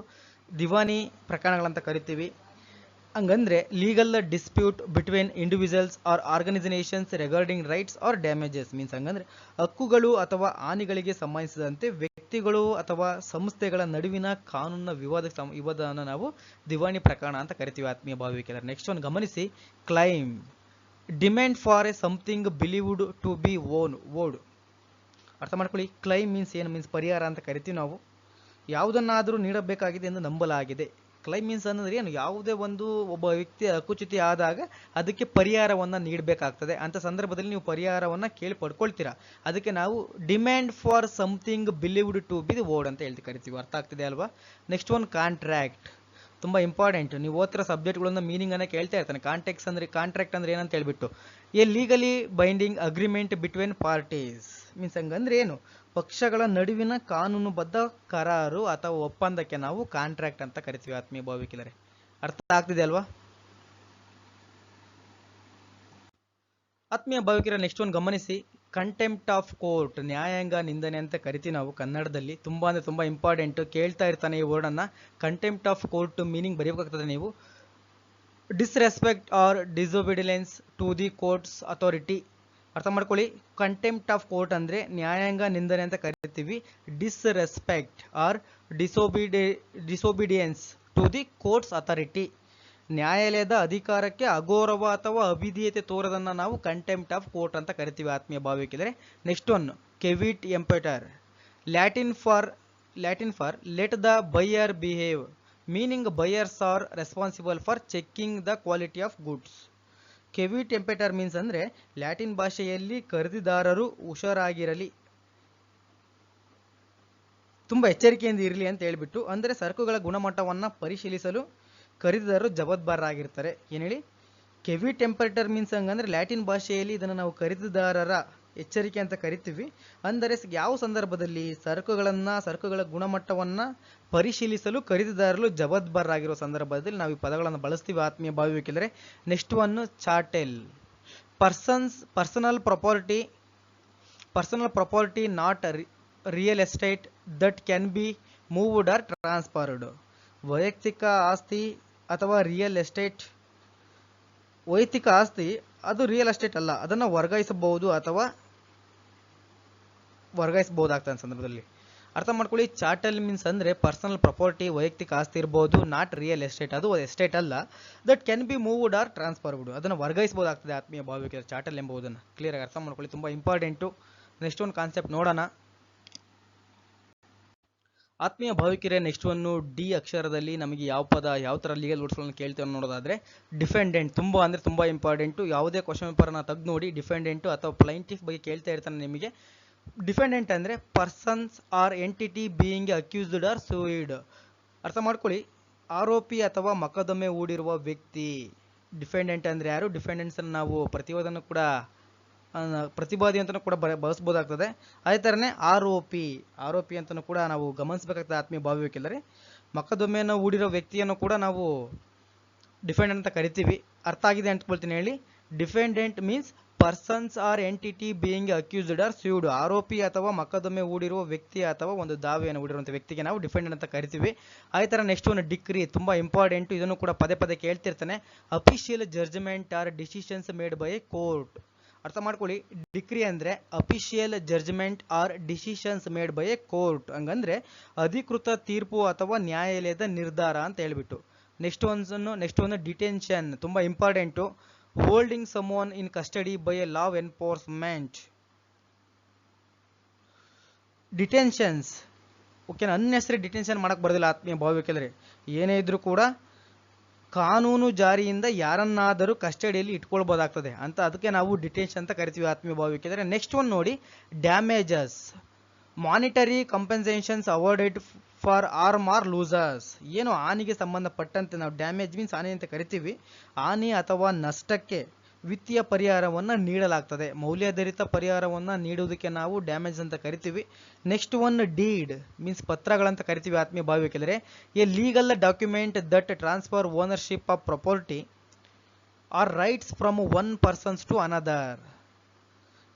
ದಿವಾನಿ ಪ್ರಕರಣಗಳಂತ ಕರಿತೀವಿ. ಹಂಗಂದ್ರೆ legal dispute between individuals or organisations regarding rights or damages means ಹಂಗಂದ್ರೆ ಹಕ್ಕುಗಳು ಅಥವಾ ಹಾನಿಗಳಿಗೆ ಸಂಬಂಧಿಸಿದಂತೆ ವ್ಯಕ್ತಿಗಳು ಅಥವಾ ಸಂಸ್ಥೆಗಳ ನಡುವಿನ ಕಾನೂನಿನ ವಿವಾದವನ್ನು ನಾವು ದಿವಾನಿ ಪ್ರಕರಣ ಅಂತ ಕರಿತೀವಿ. ಆತ್ಮೀಯ ಭಾವಿಕರ ನೆಕ್ಸ್ಟ್ ಒಂದು ಗಮನಿಸಿ, claim demand for a something believed to be owed. ಅರ್ಥ ಮಾಡ್ಕೊಳ್ಳಿ. ಕ್ಲೈಮ್ ಮೀನ್ಸ್ ಏನು? ಮೀನ್ಸ್ ಪರಿಹಾರ ಅಂತ ಕರಿತೀವಿ ನಾವು. ಯಾವುದನ್ನಾದರೂ ನೀಡಬೇಕಾಗಿದೆ ಎಂದು ನಂಬಲಾಗಿದೆ. ಕ್ಲೈಮ್ ಮೀನ್ಸ್ ಅಂದರೆ ಏನು? ಯಾವುದೇ ಒಂದು ಒಬ್ಬ ವ್ಯಕ್ತಿ ಹಕ್ಕುಚ್ಯುತಿ ಆದಾಗ ಅದಕ್ಕೆ ಪರಿಹಾರವನ್ನು ನೀಡಬೇಕಾಗ್ತದೆ. ಅಂಥ ಸಂದರ್ಭದಲ್ಲಿ ನೀವು ಪರಿಹಾರವನ್ನು ಕೇಳಿ ಪಡ್ಕೊಳ್ತೀರಾ. ಅದಕ್ಕೆ ನಾವು demand for something believed to be owed ಅಂತ ಹೇಳ್ತಿ ಕರಿತೀವಿ. ಅರ್ಥ ಆಗ್ತಿದೆ ಅಲ್ವಾ? ನೆಕ್ಸ್ಟ್ ಒಂದು ಕಾಂಟ್ರಾಕ್ಟ್, ತುಂಬ ಇಂಪಾರ್ಟೆಂಟ್. ನೀವು ಓದ್ತಿರೋ ಸಬ್ಜೆಕ್ಟ್ಗಳನ್ನ ಮೀನಿಂಗನ್ನು ಕೇಳ್ತಾ ಇರ್ತಾನೆ. ಕಾಂಟ್ರಾಕ್ಟ್ ಅಂದ್ರೆ ಏನಂತ ಹೇಳ್ಬಿಟ್ಟು A legally binding agreement between parties means ಹಂಗಂದ್ರೆ ಏನು? ಪಕ್ಷಗಳ ನಡುವಿನ ಕಾನೂನುಬದ್ಧ ಕರಾರು ಅಥವಾ ಒಪ್ಪಂದಕ್ಕೆ ನಾವು ಕಾಂಟ್ರಾಕ್ಟ್ ಅಂತ ಕರಿತೀವಿ. ಆತ್ಮೀಯ ಭಾವಿಕರೇ, ಅರ್ಥ ಆಗ್ತಿದೆ ಅಲ್ವಾ? ಆತ್ಮೀಯ ಭಾವಿಕರ ನೆಕ್ಸ್ಟ್ ಒಂದು ಗಮನಿಸಿ, ಕಂಟೆಂಪ್ಟ್ ಆಫ್ ಕೋರ್ಟ್, ನ್ಯಾಯಾಂಗ ನಿಂದನೆ ಅಂತ ಕರಿತೀವಿ ನಾವು ಕನ್ನಡದಲ್ಲಿ. ತುಂಬ ಅಂದರೆ ತುಂಬ ಇಂಪಾರ್ಟೆಂಟ್, ಕೇಳ್ತಾ ಇರ್ತಾನೆ ಈ ವರ್ಡನ್ನು. ಕಂಟೆಂಪ್ಟ್ ಆಫ್ ಕೋರ್ಟ್ ಮೀನಿಂಗ್ ಬರೀಬೇಕಾಗ್ತದೆ ನೀವು. Disrespect or disobedience to the court's authority. ಅರ್ಥ ಮಾಡ್ಕೊಳ್ಳಿ. ಕಂಟೆಂಪ್ಟ್ ಆಫ್ ಕೋರ್ಟ್ ಅಂದರೆ ನ್ಯಾಯಾಂಗ ನಿಂದನೆ ಅಂತ ಕರಿತೀವಿ. Disrespect or disobedience to the court's authority, ನ್ಯಾಯಾಲಯದ ಅಧಿಕಾರಕ್ಕೆ ಅಗೌರವ ಅಥವಾ ಅವಿಧೇಯತೆ ತೋರದನ್ನು ನಾವು ಕಂಟೆಂಪ್ಟ್ ಆಫ್ ಕೋರ್ಟ್ ಅಂತ ಕರಿತೀವಿ. ಆತ್ಮೀಯ ಭಾವಿಕಿದರೆ next one caveat emptor, Latin for let the buyer beware meaning buyers are responsible for checking the quality of goods. Caveat emptor means ಅಂದರೆ ಲ್ಯಾಟಿನ್ ಭಾಷೆಯಲ್ಲಿ ಖರೀದಿದಾರರು ಹುಷಾರಾಗಿರಲಿ, ತುಂಬ ಎಚ್ಚರಿಕೆಯಿಂದ ಇರಲಿ ಅಂತ ಹೇಳ್ಬಿಟ್ಟು, ಅಂದರೆ ಸರಕುಗಳ ಗುಣಮಟ್ಟವನ್ನು ಪರಿಶೀಲಿಸಲು ಖರೀದಿದಾರರು ಜವಾಬ್ದಾರರಾಗಿರ್ತಾರೆ. ಏನು ಹೇಳಿ? ಕೆವಿಟ್ ಟೆಂಪರೇಚರ್ ಮೀನ್ಸ್ ಹಂಗಂದ್ರೆ ಲ್ಯಾಟಿನ್ ಭಾಷೆಯಲ್ಲಿ ಇದನ್ನು ನಾವು ಖರೀದಿದಾರರ ಎಚ್ಚರಿಕೆ ಅಂತ ಕರಿತೀವಿ. ಅಂದರೆ ಯಾವ ಸಂದರ್ಭದಲ್ಲಿ ಸರಕುಗಳ ಗುಣಮಟ್ಟವನ್ನು ಪರಿಶೀಲಿಸಲು ಖರೀದಿದಾರರು ಜವಾಬ್ದಾರರಾಗಿರೋ ಸಂದರ್ಭದಲ್ಲಿ ನಾವು ಈ ಪದಗಳನ್ನು ಬಳಸ್ತೀವಿ. ಆತ್ಮೀಯ ಭಾವಿಕೆಂದರೆ next one chattel, personal property not real estate that can be moved or transferred. ವೈಯಕ್ತಿಕ ಆಸ್ತಿ ಅಥವಾ ರಿಯಲ್ ಎಸ್ಟೇಟ್, ವೈಯಕ್ತಿಕ ಆಸ್ತಿ ಅದು ರಿಯಲ್ ಎಸ್ಟೇಟ್ ಅಲ್ಲ, ಅದನ್ನು ವರ್ಗಾಯಿಸಬಹುದು ಅಥವಾ ವರ್ಗಾಯಿಸಬಹುದಾಗ್ತದೆ ಸಂದರ್ಭದಲ್ಲಿ. ಅರ್ಥ ಮಾಡ್ಕೊಳ್ಳಿ. ಚಾರ್ಟಲ್ ಮೀನ್ಸ್ ಅಂದರೆ ಪರ್ಸನಲ್ ಪ್ರಾಪರ್ಟಿ, ವೈಯಕ್ತಿಕ ಆಸ್ತಿ ಇರ್ಬೋದು, ನಾಟ್ ರಿಯಲ್ ಎಸ್ಟೇಟ್, ಅದು ಎಸ್ಟೇಟ್ ಅಲ್ಲ. That can be moved or transferred, ಅದನ್ನು ವರ್ಗಾಯಿಸಬಹುದಾಗ್ತದೆ. ಆತ್ಮೀಯ ಭಾವಿಕರು ಚಾರ್ಟಲ್ ಎಂಬುದನ್ನು ಕ್ಲಿಯರ್ ಆಗಿ ಅರ್ಥ ಮಾಡ್ಕೊಳ್ಳಿ, ತುಂಬ ಇಂಪಾರ್ಟೆಂಟು. ನೆಕ್ಸ್ಟ್ ಒಂದು ಕಾನ್ಸೆಪ್ಟ್ ನೋಡೋಣ. ಆತ್ಮೀಯ ಭಾವಿಕರೇ, ನೆಕ್ಸ್ಟ್ ಒಂದು ಡಿ ಅಕ್ಷರದಲ್ಲಿ ನಮಗೆ ಯಾವ ಥರ ಲೀಗಲ್ ವರ್ಡ್ಸ್ಗಳನ್ನು ಕೇಳ್ತೇವೆ ನೋಡೋದಾದರೆ ಡಿಫೆಂಡೆಂಟ್, ತುಂಬ ಅಂದರೆ ತುಂಬ ಇಂಪಾರ್ಟೆಂಟು. ಯಾವುದೇ ಕ್ವಶನ್ ಪೇಪರ್ನ ತೆಗೆದು ನೋಡಿ, ಡಿಫೆಂಡೆಂಟು ಅಥವಾ ಪ್ಲೈಂಟಿಫ್ ಬಗ್ಗೆ ಕೇಳ್ತಾ ಇರ್ತಾನೆ ನಿಮಗೆ. ಡಿಫೆಂಡೆಂಟ್ ಅಂದರೆ persons or entity being accused or sued. ಅರ್ಥ ಮಾಡ್ಕೊಳ್ಳಿ, ಆರೋಪಿ ಅಥವಾ ಮೊಕದ್ದಮೆ ಹೂಡಿರುವ ವ್ಯಕ್ತಿ. ಡಿಫೆಂಡೆಂಟ್ ಅಂದರೆ ಯಾರು? ಡಿಫೆಂಡೆಂಟ್ಸನ್ನು ನಾವು ಪ್ರತಿವಾದನೂ ಕೂಡ ಪ್ರತಿವಾದಿ ಅಂತಲೂ ಕೂಡ ಬಳಸ್ಬೋದಾಗ್ತದೆ. ಅದೇ ಥರನೇ ಆರೋಪಿ ಅಂತಲೂ ಕೂಡ ನಾವು ಗಮನಿಸಬೇಕಾಗ್ತದೆ ಆತ್ಮೀಯ ಭಾವಿ. ಮೊಕದ್ದಮೆಯನ್ನು ಹೂಡಿರೋ ವ್ಯಕ್ತಿಯನ್ನು ಕೂಡ ನಾವು ಡಿಫೆಂಡೆಂಟ್ ಅಂತ ಕರಿತೀವಿ. ಅರ್ಥ ಆಗಿದೆ ಅಂದ್ಕೊಳ್ತೀನಿ ಹೇಳಿ. Defendant means persons or entity being accused or sued. ಆರೋಪಿ ಅಥವಾ ಮೊಕದ್ದಮೆ ಹೂಡಿರುವ ವ್ಯಕ್ತಿ ಅಥವಾ ಒಂದು ದಾವೆಯನ್ನು ಹೂಡಿರುವಂಥ ವ್ಯಕ್ತಿಗೆ ನಾವು ಡಿಫೆಂಡೆಂಟ್ ಅಂತ ಕರಿತೀವಿ. ಅದೇ ಥರ ನೆಕ್ಸ್ಟ್ ಒಂದು ಡಿಕ್ರಿ, ತುಂಬ ಇಂಪಾರ್ಟೆಂಟು. ಇದನ್ನು ಕೂಡ ಪದೇ ಪದೇ ಕೇಳ್ತಿರ್ತಾನೆ. Official judgment or decisions made by a court. ಅರ್ಥ ಮಾಡ್ಕೊಳ್ಳಿ, ಡಿಕ್ರಿ ಅಂದರೆ official judgment or decisions made by a court. ಹಂಗಂದ್ರೆ ಅಧಿಕೃತ ತೀರ್ಪು ಅಥವಾ ನ್ಯಾಯಾಲಯದ ನಿರ್ಧಾರ ಅಂತ ಹೇಳ್ಬಿಟ್ಟು. ನೆಕ್ಸ್ಟ್ ಒಂದು ಡಿಟೆನ್ಷನ್, ತುಂಬ important. Holding someone in custody by a law enforcement. Detentions ಓಕೆನಾ, ಅನ್ನೆಸರಿ ಡಿಟೆನ್ಷನ್ ಮಾಡಕ್ಕೆ ಬರೋದಿಲ್ಲ ಆತ್ಮೀಯ ಭಾವಿಕೆಲ್ಲರೆ. ಏನೇ ಇದ್ರೂ ಕೂಡ ಕಾನೂನು ಜಾರಿಯಿಂದ ಯಾರನ್ನಾದರೂ ಕಸ್ಟಡಿಯಲ್ಲಿ ಇಟ್ಕೊಳ್ಬೋದಾಗ್ತದೆ ಅಂತ, ಅದಕ್ಕೆ ನಾವು ಡಿಟೆನ್ಷನ್ ಅಂತ ಕರಿತೀವಿ ಆತ್ಮೀಯ ಭಾವಿಕೆಲ್ಲರೆ. ನೆಕ್ಸ್ಟ್ ಒಂದು ನೋಡಿ, damages. Monetary compensations awarded for harm or losses. ಏನು ಹಾನಿಗೆ ಸಂಬಂಧಪಟ್ಟಂತೆ ನಾವು ಡ್ಯಾಮೇಜ್ ಮೀನ್ಸ್ ಹಾನಿ ಅಂತ ಕರಿತೀವಿ. ಹಾನಿ ಅಥವಾ ನಷ್ಟಕ್ಕೆ ವಿತ್ತೀಯ ಪರಿಹಾರವನ್ನು ನೀಡಲಾಗ್ತದೆ. ಮೌಲ್ಯಾಧಾರಿತ ಪರಿಹಾರವನ್ನು ನೀಡುವುದಕ್ಕೆ ನಾವು ಡ್ಯಾಮೇಜ್ ಅಂತ ಕರಿತೀವಿ. ನೆಕ್ಸ್ಟ್ ಒನ್ ಡೀಡ್ ಮೀನ್ಸ್ ಪತ್ರಗಳಂತ ಕರಿತೀವಿ ಆತ್ಮೀಯ ಭಾವಿಕೆಲ್ಲರೆ. A legal document that transfer ownership of property or rights from one persons to another.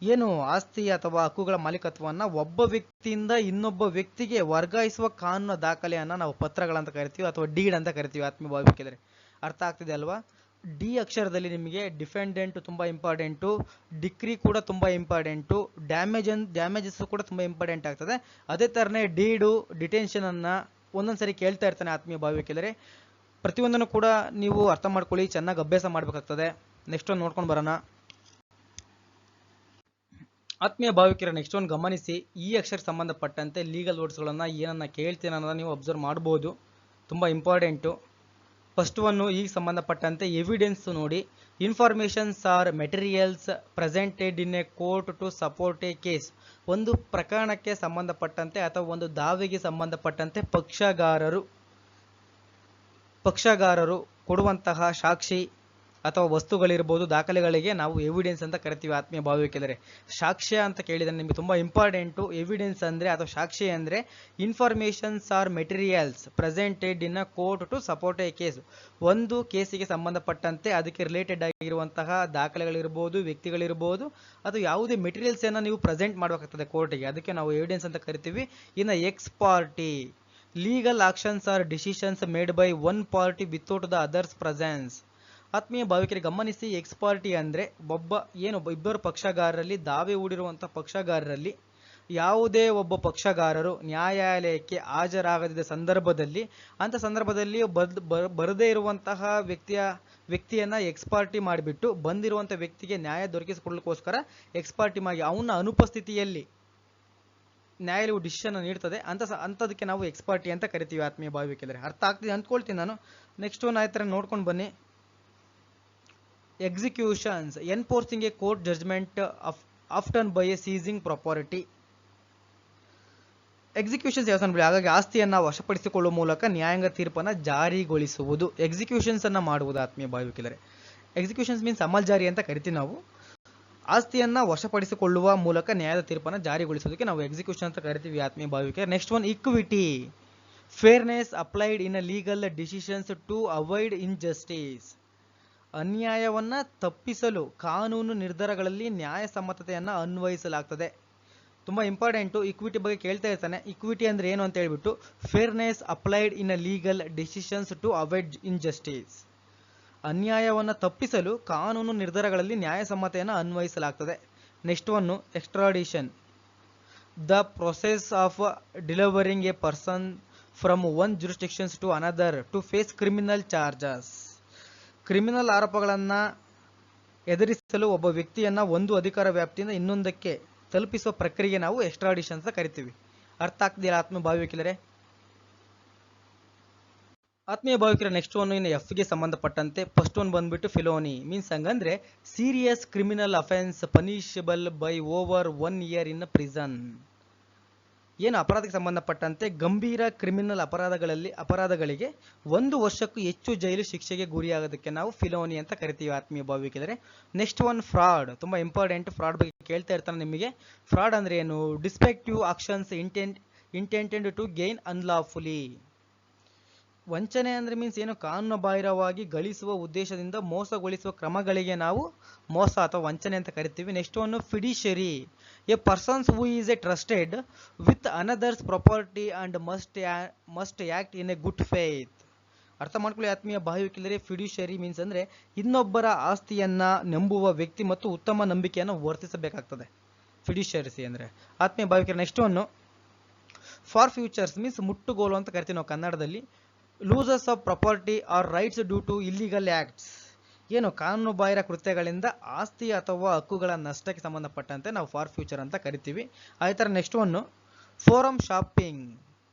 ಏನು ಆಸ್ತಿ ಅಥವಾ ಹಕ್ಕುಗಳ ಮಾಲೀಕತ್ವವನ್ನು ಒಬ್ಬ ವ್ಯಕ್ತಿಯಿಂದ ಇನ್ನೊಬ್ಬ ವ್ಯಕ್ತಿಗೆ ವರ್ಗಾಯಿಸುವ ಕಾನೂನು ದಾಖಲೆಯನ್ನು ನಾವು ಪತ್ರಗಳಂತ ಕರಿತೀವಿ ಅಥವಾ ಡೀಡ್ ಅಂತ ಕರಿತೀವಿ ಆತ್ಮೀಯ ಭಾವಿಕೆಲ್ಲರೆ. ಅರ್ಥ ಆಗ್ತಿದೆ ಅಲ್ವಾ? ಡಿ ಅಕ್ಷರದಲ್ಲಿ ನಿಮಗೆ ಡಿಫೆಂಡೆಂಟ್ ತುಂಬ ಇಂಪಾರ್ಟೆಂಟು, ಡಿಕ್ರಿ ಕೂಡ ತುಂಬ ಇಂಪಾರ್ಟೆಂಟು, ಡ್ಯಾಮೇಜಸ್ ಕೂಡ ತುಂಬ ಇಂಪಾರ್ಟೆಂಟ್ ಆಗ್ತದೆ. ಅದೇ ಥರನೇ ಡೀಡು, ಡಿಟೆನ್ಷನನ್ನು ಒಂದೊಂದ್ಸರಿ ಕೇಳ್ತಾ ಇರ್ತಾನೆ ಆತ್ಮೀಯ ಭಾವಿಕೆಲ್ಲರೆ. ಪ್ರತಿಯೊಂದನ್ನು ಕೂಡ ನೀವು ಅರ್ಥ ಮಾಡ್ಕೊಳ್ಳಿ, ಚೆನ್ನಾಗಿ ಅಭ್ಯಾಸ ಮಾಡಬೇಕಾಗ್ತದೆ. ನೆಕ್ಸ್ಟ್ ಒಂದು ನೋಡ್ಕೊಂಡು ಬರೋಣ ಆತ್ಮೀಯ ಭಾವಿಕರ. ನೆಕ್ಸ್ಟ್ ಒಂದು ಗಮನಿಸಿ, ಈ ಅಕ್ಷರಕ್ಕೆ ಸಂಬಂಧಪಟ್ಟಂತೆ ಲೀಗಲ್ ವರ್ಡ್ಸ್ಗಳನ್ನು ಏನನ್ನ ಕೇಳ್ತೀನಿ ಅನ್ನೋದನ್ನ ನೀವು ಅಬ್ಸರ್ವ್ ಮಾಡ್ಬೋದು, ತುಂಬ ಇಂಪಾರ್ಟೆಂಟು. ಫಸ್ಟ್ ಒನ್ನು ಈಗ ಸಂಬಂಧಪಟ್ಟಂತೆ ಎವಿಡೆನ್ಸ್ ನೋಡಿ. Informations or materials presented in a court to support a case. ಒಂದು ಪ್ರಕರಣಕ್ಕೆ ಸಂಬಂಧಪಟ್ಟಂತೆ ಅಥವಾ ಒಂದು ದಾವೆಗೆ ಸಂಬಂಧಪಟ್ಟಂತೆ ಪಕ್ಷಗಾರರು ಕೊಡುವಂತಹ ಸಾಕ್ಷಿ ಅಥವಾ ವಸ್ತುಗಳಿರ್ಬೋದು, ದಾಖಲೆಗಳಿಗೆ ನಾವು ಎವಿಡೆನ್ಸ್ ಅಂತ ಕರಿತೀವಿ ಆತ್ಮೀಯ ಭಾವಿಕೆಲ್ಲರೆ. ಸಾಕ್ಷ್ಯ ಅಂತ ಕೇಳಿದರೆ ನಿಮಗೆ ತುಂಬ ಇಂಪಾರ್ಟೆಂಟು. ಎವಿಡೆನ್ಸ್ ಅಂದರೆ ಅಥವಾ ಸಾಕ್ಷಿ ಅಂದರೆ informations or materials presented in a court to support a case. ಒಂದು ಕೇಸಿಗೆ ಸಂಬಂಧಪಟ್ಟಂತೆ ಅದಕ್ಕೆ ರಿಲೇಟೆಡ್ ಆಗಿರುವಂತಹ ದಾಖಲೆಗಳಿರ್ಬೋದು, ವ್ಯಕ್ತಿಗಳಿರ್ಬೋದು, ಅಥವಾ ಯಾವುದೇ ಮೆಟೀರಿಯಲ್ಸನ್ನು ನೀವು ಪ್ರೆಸೆಂಟ್ ಮಾಡಬೇಕಾಗ್ತದೆ ಕೋರ್ಟಿಗೆ, ಅದಕ್ಕೆ ನಾವು ಎವಿಡೆನ್ಸ್ ಅಂತ ಕರಿತೀವಿ. ಇನ್ನು ex parte, legal actions or decisions made by one party without the others' presence. ಆತ್ಮೀಯ ಭಾವಿಕರಿಗೆ ಗಮನಿಸಿ, ಎಕ್ಸ್ ಪಾರ್ಟಿ ಅಂದರೆ ಇಬ್ಬರು ಪಕ್ಷಗಾರರಲ್ಲಿ, ದಾವೆ ಹೂಡಿರುವಂಥ ಪಕ್ಷಗಾರರಲ್ಲಿ ಯಾವುದೇ ಒಬ್ಬ ಪಕ್ಷಗಾರರು ನ್ಯಾಯಾಲಯಕ್ಕೆ ಹಾಜರಾಗದಿದ್ದ ಸಂದರ್ಭದಲ್ಲಿ, ಅಂಥ ಸಂದರ್ಭದಲ್ಲಿ ಬರದೇ ಇರುವಂತಹ ವ್ಯಕ್ತಿಯನ್ನು ಎಕ್ಸ್ ಪಾರ್ಟಿ ಮಾಡಿಬಿಟ್ಟು ಬಂದಿರುವಂಥ ವ್ಯಕ್ತಿಗೆ ನ್ಯಾಯ ದೊರಕಿಸಿಕೊಳ್ಳಲಿಕ್ಕೋಸ್ಕರ ಎಕ್ಸ್ ಪಾರ್ಟಿ ಮಾಡಿ ಅವನ ಅನುಪಸ್ಥಿತಿಯಲ್ಲಿ ನ್ಯಾಯಾಲಯವು ಡಿಸಿಷನ್ ನೀಡ್ತದೆ. ಅಂಥದಕ್ಕೆ ನಾವು ಎಕ್ಸ್ ಪಾರ್ಟಿ ಅಂತ ಕರಿತೀವಿ ಆತ್ಮೀಯ ಭಾವಿಕೆಲ್ಲರೆ. ಅರ್ಥ ಆಗ್ತಿದೆ ಅಂದ್ಕೊಳ್ತೀನಿ ನಾನು. ನೆಕ್ಸ್ಟ್ ಒಂದು ಆಯ್ತರ ನೋಡ್ಕೊಂಡು ಬನ್ನಿ. Executions, enforcing a court judgment often by a seizing property. Executions ಯಾವ ಬಿಡಿ, ಹಾಗಾಗಿ ಆಸ್ತಿಯನ್ನು ವಶಪಡಿಸಿಕೊಳ್ಳುವ ಮೂಲಕ ನ್ಯಾಯಾಂಗ ತೀರ್ಪನ್ನು ಜಾರಿಗೊಳಿಸುವುದು, ಎಕ್ಸಿಕ್ಯೂಷನ್ಸ್ ಅನ್ನು ಮಾಡುವುದು ಆತ್ಮೀಯ ಭಾವಿಕೆಲ್ಲರೆ. ಎಕ್ಸಿಕ್ಯೂಷನ್ಸ್ ಮೀನ್ಸ್ ಅಮಲ್ ಜಾರಿ ಅಂತ ಕರಿತೀವಿ ನಾವು. ಆಸ್ತಿಯನ್ನು ವಶಪಡಿಸಿಕೊಳ್ಳುವ ಮೂಲಕ ನ್ಯಾಯದ ತೀರ್ಪನ್ನು ಜಾರಿಗೊಳಿಸೋದಕ್ಕೆ ನಾವು ಎಕ್ಸಿಕ್ಯೂಷನ್ ಅಂತ ಕರಿತೀವಿ ಆತ್ಮೀಯ ಭಾವಿಕೆ. Next one equity, fairness applied in a legal decisions to avoid injustice. ಅನ್ಯಾಯವನ್ನು ತಪ್ಪಿಸಲು ಕಾನೂನು ನಿರ್ಧಾರಗಳಲ್ಲಿ ನ್ಯಾಯಸಮ್ಮತತೆಯನ್ನು ಅನ್ವಯಿಸಲಾಗ್ತದೆ. ತುಂಬ ಇಂಪಾರ್ಟೆಂಟು, ಇಕ್ವಿಟಿ ಬಗ್ಗೆ ಕೇಳ್ತಾ ಇರ್ತಾನೆ. ಇಕ್ವಿಟಿ ಅಂದರೆ ಏನು ಅಂತ ಹೇಳ್ಬಿಟ್ಟು, fairness applied in a legal decisions to avoid injustice. ಅನ್ಯಾಯವನ್ನು ತಪ್ಪಿಸಲು ಕಾನೂನು ನಿರ್ಧಾರಗಳಲ್ಲಿ ನ್ಯಾಯಸಮ್ಮತೆಯನ್ನು ಅನ್ವಯಿಸಲಾಗ್ತದೆ. Next one extradition, the process of delivering a person from one jurisdictions to another to face criminal charges. Criminal ಆರೋಪಗಳನ್ನು ಎದುರಿಸಲು ಒಬ್ಬ ವ್ಯಕ್ತಿಯನ್ನು ಒಂದು ಅಧಿಕಾರ ವ್ಯಾಪ್ತಿಯಿಂದ ಇನ್ನೊಂದಕ್ಕೆ ತಲುಪಿಸುವ ಪ್ರಕ್ರಿಯೆ ನಾವು ಎಕ್ಸ್ಟ್ರಾಡಿಷನ್ ಅಂತ ಕರಿತೀವಿ. ಅರ್ಥ ಆಗ್ತಿದೆಯಲ್ಲ ಆತ್ಮೀಯ ಭಾವಿಕೆಲ್ಲರೆ? ಆತ್ಮೀಯ ಭಾವಿಕರ ನೆಕ್ಸ್ಟ್ ಒನ್ ಇನ್ನು ಎಫ್ಗೆ ಸಂಬಂಧಪಟ್ಟಂತೆ ಫಸ್ಟ್ ಒನ್ ಬಂದ್ಬಿಟ್ಟು ಫಿಲೋನಿ ಮೀನ್ಸ್ ಹಂಗಂದ್ರೆ serious criminal offence punishable by over 1 year in prison. ಏನು ಅಪರಾಧಕ್ಕೆ ಸಂಬಂಧಪಟ್ಟಂತೆ ಗಂಭೀರ ಕ್ರಿಮಿನಲ್ ಅಪರಾಧಗಳಿಗೆ 1 ವರ್ಷಕ್ಕೂ ಹೆಚ್ಚು ಜೈಲು ಶಿಕ್ಷೆಗೆ ಗುರಿಯಾಗೋದಕ್ಕೆ ನಾವು ಫಿಲೋನಿ ಅಂತ ಕರಿತೀವಿ ಆತ್ಮೀಯ ಭಾವಿಕಿದರೆ. ನೆಕ್ಸ್ಟ್ ಒನ್ ಫ್ರಾಡ್, ತುಂಬಾ ಇಂಪಾರ್ಟೆಂಟ್. ಫ್ರಾಡ್ ಬಗ್ಗೆ ಕೇಳ್ತಾ ಇರ್ತಾನೆ ನಿಮಗೆ. ಫ್ರಾಡ್ ಅಂದ್ರೆ ಏನು? Deceptive actions intended to gain unlawfully. ವಂಚನೆ ಅಂದ್ರೆ ಮೀನ್ಸ್ ಏನು? ಕಾನೂನು ಬಾಹಿರವಾಗಿ ಗಳಿಸುವ ಉದ್ದೇಶದಿಂದ ಮೋಸಗೊಳಿಸುವ ಕ್ರಮಗಳಿಗೆ ನಾವು ಮೋಸ ಅಥವಾ ವಂಚನೆ ಅಂತ ಕರಿತೀವಿ. Next one fiduciary, a persons who is a trusted with another's property and must act in a good faith. ಅರ್ಥ ಮಾಡ್ಕೊಳ್ಳಿ ಆತ್ಮೀಯ ಭಾವಿಕಿಲ್ಲರೆ. ಫಿಡಿಷರಿ ಮೀನ್ಸ್ ಅಂದ್ರೆ ಇನ್ನೊಬ್ಬರ ಆಸ್ತಿಯನ್ನ ನಂಬುವ ವ್ಯಕ್ತಿ ಮತ್ತು ಉತ್ತಮ ನಂಬಿಕೆಯನ್ನು ವರ್ತಿಸಬೇಕಾಗ್ತದೆ ಫಿಡಿಷರಿಸಿ ಅಂದ್ರೆ. ಆತ್ಮೀಯ ಭಾವಿಕರ next one forfeiture means ಮುಟ್ಟುಗೋಲು ಅಂತ ಕರಿತೀವಿ ನಾವು ಕನ್ನಡದಲ್ಲಿ. Losses of property or rights due to illegal acts. ಏನು? ಕಾನೂನು ಬಾಹಿರ ಕೃತ್ಯಗಳಿಂದ ಆಸ್ತಿ ಅಥವಾ ಹಕ್ಕುಗಳ ನಷ್ಟಕ್ಕೆ ಸಂಬಂಧಪಟ್ಟಂತೆ ನಾವು ಫಾರ್ ಫ್ಯೂಚರ್ ಅಂತ ಕರಿತೀವಿ. ಅದೇ ಥರ next one forum shopping,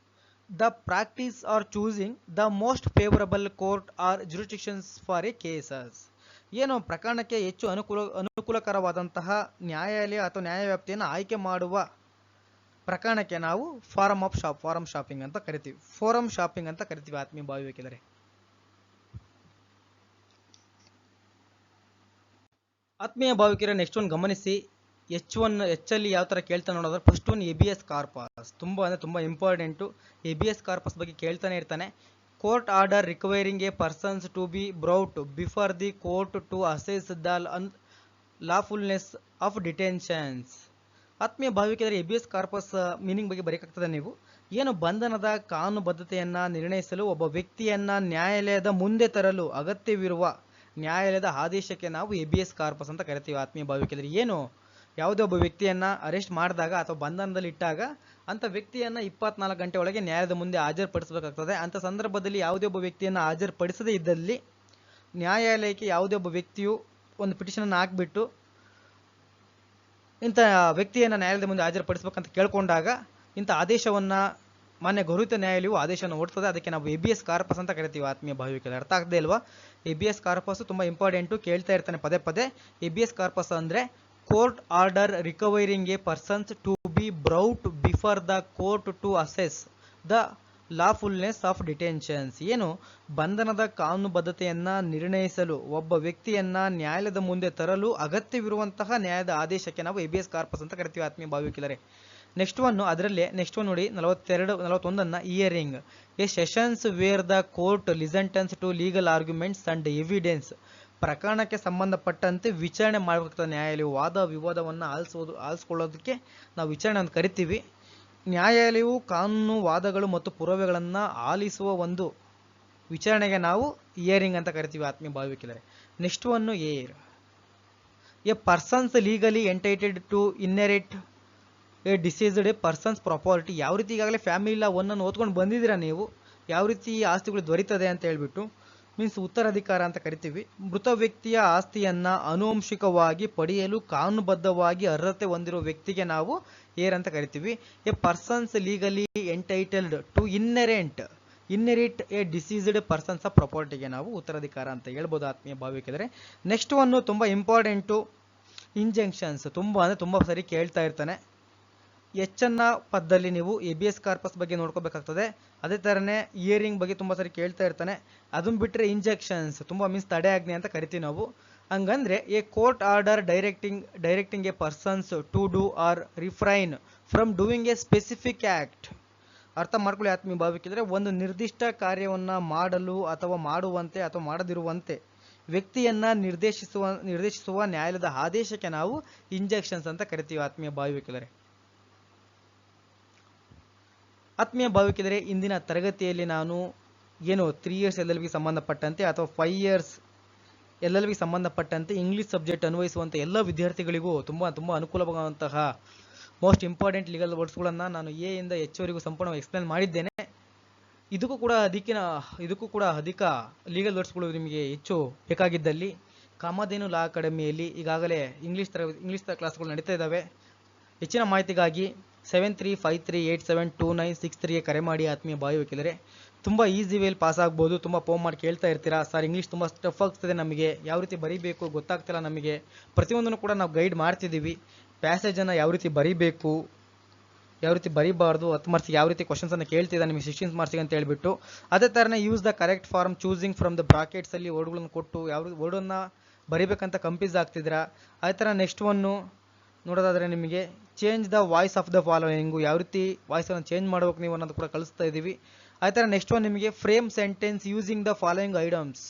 the practice of choosing the most favourable court or jurisdictions for a cases. ಏನು? ಪ್ರಕರಣಕ್ಕೆ ಹೆಚ್ಚು ಅನುಕೂಲಕರವಾದಂತಹ ನ್ಯಾಯಾಲಯ ಅಥವಾ ನ್ಯಾಯವ್ಯಾಪ್ತಿಯನ್ನು ಆಯ್ಕೆ ಮಾಡುವ ಪ್ರಕರಣಕ್ಕೆ ನಾವು ಫಾರಂ ಶಾಪಿಂಗ್ ಅಂತ ಕರಿತೀವಿ. ಫೋರಂ ಶಾಪಿಂಗ್ ಅಂತ ಕರಿತೀವಿ ಆತ್ಮೀಯ ಭಾವಿಕಿದರೆ. ಆತ್ಮೀಯ ಭಾವಿಕರ ನೆಕ್ಸ್ಟ್ ಒನ್ ಗಮನಿಸಿ. ಎಚ್ ಯಾವ ತರ ಕೇಳ್ತಾನೆ ನೋಡೋದ್ರೆ, ಫಸ್ಟ್ ಒನ್ ಎಬಿಎಸ್ ಕಾರ್ಪಸ್. ತುಂಬಾ ಇಂಪಾರ್ಟೆಂಟು. ಎಬಿಎಸ್ ಕಾರ್ಪಸ್ ಬಗ್ಗೆ ಕೇಳ್ತಾನೆ ಇರ್ತಾನೆ. Court order requiring a persons to be brought before the court to assess the lawfulness of detentions. ಆತ್ಮೀಯ ಭಾವಿಕಿದರೆ ಎಬಿಎಸ್ ಕಾರ್ಪಸ್ ಮೀನಿಂಗ್ ಬಗ್ಗೆ ಬರೀಕಾಗ್ತದೆ ನೀವು. ಏನು? ಬಂಧನದ ಕಾನೂನುಬದ್ಧತೆಯನ್ನ ನಿರ್ಣಯಿಸಲು ಒಬ್ಬ ವ್ಯಕ್ತಿಯನ್ನ ನ್ಯಾಯಾಲಯದ ಮುಂದೆ ತರಲು ಅಗತ್ಯವಿರುವ ನ್ಯಾಯಾಲಯದ ಆದೇಶಕ್ಕೆ ನಾವು ಎಬಿಎಸ್ ಕಾರ್ಪಸ್ ಅಂತ ಕರಿತೀವಿ ಆತ್ಮೀಯ ಭಾವಿಕಿದರೆ. ಏನು? ಯಾವುದೇ ಒಬ್ಬ ವ್ಯಕ್ತಿಯನ್ನ ಅರೆಸ್ಟ್ ಮಾಡಿದಾಗ ಅಥವಾ ಬಂಧನದಲ್ಲಿ ಇಟ್ಟಾಗ ಅಂತ ವ್ಯಕ್ತಿಯನ್ನ 24 ಗಂಟೆ ಒಳಗೆ ನ್ಯಾಯಾಲಯದ ಮುಂದೆ ಹಾಜರುಪಡಿಸಬೇಕಾಗ್ತದೆ. ಅಂತ ಸಂದರ್ಭದಲ್ಲಿ ಯಾವುದೇ ಒಬ್ಬ ವ್ಯಕ್ತಿಯನ್ನ ಹಾಜರುಪಡಿಸದೇ ಇದ್ದಲ್ಲಿ ನ್ಯಾಯಾಲಯಕ್ಕೆ ಯಾವುದೇ ಒಬ್ಬ ವ್ಯಕ್ತಿಯು ಒಂದು ಪಿಟಿಷನ್ ಹಾಕ್ಬಿಟ್ಟು ಇಂಥ ವ್ಯಕ್ತಿಯನ್ನು ನ್ಯಾಯಾಲಯದ ಮುಂದೆ ಹಾಜರುಪಡಿಸಬೇಕಂತ ಕೇಳ್ಕೊಂಡಾಗ ಇಂಥ ಆದೇಶವನ್ನ ಮಾನ್ಯ ಗೌರವಿತ ನ್ಯಾಯಾಲಯವು ಆದೇಶವನ್ನು ಹೊರಡ್ತದೆ. ಅದಕ್ಕೆ ನಾವು ಎಬಿಎಸ್ ಕಾರ್ಪಸ್ ಅಂತ ಕರಿತೀವಿ ಆತ್ಮೀಯ ಭಾವಿಕರು. ಅರ್ಥ ಆಗದೆ ಇಲ್ವಾ? ಎಬಿಎಸ್ ಕಾರ್ಪಸ್ ತುಂಬಾ ಇಂಪಾರ್ಟೆಂಟು, ಕೇಳ್ತಾ ಇರ್ತಾನೆ ಪದೇ ಪದೇ. ಎಬಿಎಸ್ ಕಾರ್ಪಸ್ ಅಂದ್ರೆ court order requiring a persons to be brought before the court to assess the lawfulness of detentions. ಏನು? ಬಂಧನದ ಕಾನೂನುಬದ್ಧತೆಯನ್ನ ನಿರ್ಣಯಿಸಲು ಒಬ್ಬ ವ್ಯಕ್ತಿಯನ್ನ ನ್ಯಾಯಾಲಯದ ಮುಂದೆ ತರಲು ಅಗತ್ಯವಿರುವಂತಹ ನ್ಯಾಯದ ಆದೇಶಕ್ಕೆ ನಾವು ಎಬಿಎಸ್ ಕಾರ್ಪಸ್ ಅಂತ ಕರಿತೀವಿ ಆತ್ಮೀಯ ಭಾವಿಕಿಲ್ಲರೆ. ನೆಕ್ಸ್ಟ್ ಒನ್ ನೋಡಿ 41 hearing, a sessions where the court listens to legal arguments and evidence. ಪ್ರಕರಣಕ್ಕೆ ಸಂಬಂಧಪಟ್ಟಂತೆ ವಿಚಾರಣೆ ಮಾಡಬೇಕಾದ ನ್ಯಾಯಾಲಯವು ವಾದ ವಿವಾದವನ್ನು ಆಲಿಸ್ಕೊಳ್ಳೋದಕ್ಕೆ ನಾವು ವಿಚಾರಣೆ ಅಂತ ಕರಿತೀವಿ. ನ್ಯಾಯಾಲಯವು ಕಾನೂನು ವಾದಗಳು ಮತ್ತು ಪುರಾವೆಗಳನ್ನು ಆಲಿಸುವ ಒಂದು ವಿಚಾರಣೆಗೆ ನಾವು ಹಿಯರಿಂಗ್ ಅಂತ ಕರಿತೀವಿ ಆತ್ಮೀಯ ಭಾವಿಕಿಲ್ಲರೆ. Next one a persons legally entitled to inherit a deceased a persons property. ಯಾವ ರೀತಿ ಈಗಾಗಲೇ ಫ್ಯಾಮಿಲಿ ಲಾ 1 ಅನ್ನು ಓದ್ಕೊಂಡು ಬಂದಿದ್ದೀರಾ ನೀವು, ಯಾವ ರೀತಿ ಆಸ್ತಿಗಳು ದೊರೀತದೆ ಅಂತ ಹೇಳ್ಬಿಟ್ಟು. ಮೀನ್ಸ್ ಉತ್ತರಾಧಿಕಾರ ಅಂತ ಕರಿತೀವಿ. ಮೃತ ವ್ಯಕ್ತಿಯ ಆಸ್ತಿಯನ್ನ ಆನುವಂಶಿಕವಾಗಿ ಪಡೆಯಲು ಕಾನೂನುಬದ್ಧವಾಗಿ ಅರ್ಹತೆ ಹೊಂದಿರುವ ವ್ಯಕ್ತಿಗೆ ನಾವು ಏರ್ ಅಂತ ಕರಿತೀವಿ. A persons legally entitled to inherit a deceased persons of ಪ್ರಾಪರ್ಟಿಗೆ ನಾವು ಉತ್ತರಾಧಿಕಾರ ಅಂತ ಹೇಳ್ಬೋದು ಆತ್ಮೀಯ ಭಾವಿಕಿದರೆ. ನೆಕ್ಸ್ಟ್ ಒನ್ ತುಂಬಾ ಇಂಪಾರ್ಟೆಂಟು, ಇಂಜಂಕ್ಷನ್ಸ್. ತುಂಬಾ ಸರಿ ಕೇಳ್ತಾ ಇರ್ತಾನೆ. ಹೆಚ್ಚನ್ನ ಪದದಲ್ಲಿ ನೀವು ಎಬಿಎಸ್ ಕಾರ್ಪಸ್ ಬಗ್ಗೆ ನೋಡ್ಕೋಬೇಕಾಗ್ತದೆ. ಅದೇ ತರನೇ ಹಿಯರಿಂಗ್ ಬಗ್ಗೆ ತುಂಬಾ ಸರಿ ಕೇಳ್ತಾ ಇರ್ತಾನೆ. ಅದನ್ನ ಬಿಟ್ಟರೆ ಇಂಜೆಕ್ಷನ್ಸ್ ಮೀನ್ಸ್ ತಡೆಯಾಜ್ಞೆ ಅಂತ ಕರಿತೀವಿ ನಾವು. ಹಂಗಂದ್ರೆ a court order directing a persons to do or refrain from doing a specific act. ಅರ್ಥ ಮಾಡ್ಕೊಳ್ಳಿ ಆತ್ಮೀಯ ಭಾವಿಕಿದ್ರೆ, ಒಂದು ನಿರ್ದಿಷ್ಟ ಕಾರ್ಯವನ್ನ ಮಾಡಲು ಅಥವಾ ಮಾಡುವಂತೆ ಅಥವಾ ಮಾಡದಿರುವಂತೆ ವ್ಯಕ್ತಿಯನ್ನ ನಿರ್ದೇಶಿಸುವ ನ್ಯಾಯಾಲಯದ ಆದೇಶಕ್ಕೆ ನಾವು ಇಂಜೆಕ್ಷನ್ಸ್ ಅಂತ ಕರಿತೀವಿ ಆತ್ಮೀಯ ಭಾವಿಕಿದರೆ. ಆತ್ಮೀಯ ಭಾವಿಕಿದರೆ, ಇಂದಿನ ತರಗತಿಯಲ್ಲಿ ನಾನು 3 years LLB ಸಂಬಂಧಪಟ್ಟಂತೆ ಅಥವಾ 5 years LLB ಸಂಬಂಧಪಟ್ಟಂತೆ ಇಂಗ್ಲಿಷ್ ಸಬ್ಜೆಕ್ಟ್ ಅನ್ವಯಿಸುವಂಥ ಎಲ್ಲ ವಿದ್ಯಾರ್ಥಿಗಳಿಗೂ ತುಂಬಾ ಅನುಕೂಲವಾಗುವಂತಹ ಮೋಸ್ಟ್ ಇಂಪಾರ್ಟೆಂಟ್ ಲೀಗಲ್ ವರ್ಡ್ಸ್ಗಳನ್ನು ನಾನು ಎ ಇಂದ ಎಚ್ ವರೆಗೂ ಸಂಪೂರ್ಣವಾಗಿ ಎಕ್ಸ್ಪ್ಲೇನ್ ಮಾಡಿದ್ದೇನೆ. ಇದಕ್ಕೂ ಕೂಡ ಅಧಿಕ ಲೀಗಲ್ ವರ್ಡ್ಸ್ಗಳು ನಿಮಗೆ ಹೆಚ್ಚು ಬೇಕಾಗಿದ್ದಲ್ಲಿ ಕಾಮಧೇನು ಲಾ ಅಕಾಡೆಮಿಯಲ್ಲಿ ಈಗಾಗಲೇ ಇಂಗ್ಲಿಷ್ ಕ್ಲಾಸ್ಗಳು ನಡೀತಾ ಇದ್ದಾವೆ. ಹೆಚ್ಚಿನ ಮಾಹಿತಿಗಾಗಿ 7353872963 ಕರೆ ಮಾಡಿ ಆತ್ಮೀಯ ಭಾವಿಕಿಲ್ಲರೆ. ತುಂಬಾ ಈಸಿ ವೇಲ್ ಪಾಸ್ ಆಗ್ಬೋದು. ತುಂಬಾ ಫೋನ್ ಮಾಡಿ ಕೇಳ್ತಾ ಇರ್ತೀರಾ, ಸರ್ ಇಂಗ್ಲಿಷ್ ತುಂಬಾ ಟಫ್ ಆಗ್ತದೆ, ನಮಗೆ ಯಾವ ರೀತಿ ಬರೀಬೇಕು ಗೊತ್ತಾಗ್ತಿಲ್ಲ, ನಮಗೆ ಪ್ರತಿಯೊಂದನ್ನು ಕೂಡ ನಾವು ಗೈಡ್ ಮಾಡ್ತಿದ್ದೀವಿ. ಪ್ಯಾಸೇಜನ್ನು ಯಾವ ರೀತಿ ಬರೀಬೇಕು, ಯಾವ ರೀತಿ ಬರೀಬಾರ್ದು, 10 ಮಾರ್ಕ್ಸಿಗೆ ಯಾವ ರೀತಿ ಕ್ವಶನ್ಸನ್ನು ಕೇಳ್ತಿದ್ದಾನೆ ನಿಮಗೆ 16 ಮಾರ್ಕ್ಸಿಗೆ ಅಂತ ಹೇಳ್ಬಿಟ್ಟು. ಅದೇ ಥರನೇ use the correct form choosing from the ಬ್ರಾಕೆಟ್ಸಲ್ಲಿ ವರ್ಡ್ಗಳನ್ನು ಕೊಟ್ಟು ಯಾವ ವರ್ಡನ್ನು ಬರೀಬೇಕಂತ ಕಂಪ್ಯೂಸ್ ಆಗ್ತಿದ್ದೀರಾ. ಅದೇ ಥರ ನೆಕ್ಸ್ಟ್ ಒನ್ನು ನೋಡೋದಾದರೆ ನಿಮಗೆ change the voice of the following, ಯಾವ ರೀತಿ ವಾಯ್ಸನ್ನು ಚೇಂಜ್ ಮಾಡ್ಬೇಕು ನೀವು ಅನ್ನೋದು ಕೂಡ ಕಲಿಸ್ತಾ ಇದ್ದೀವಿ. ಅದೇ ಥರ ನೆಕ್ಸ್ಟ್ ಒನ್ ನಿಮಗೆ frame sentence using the following items,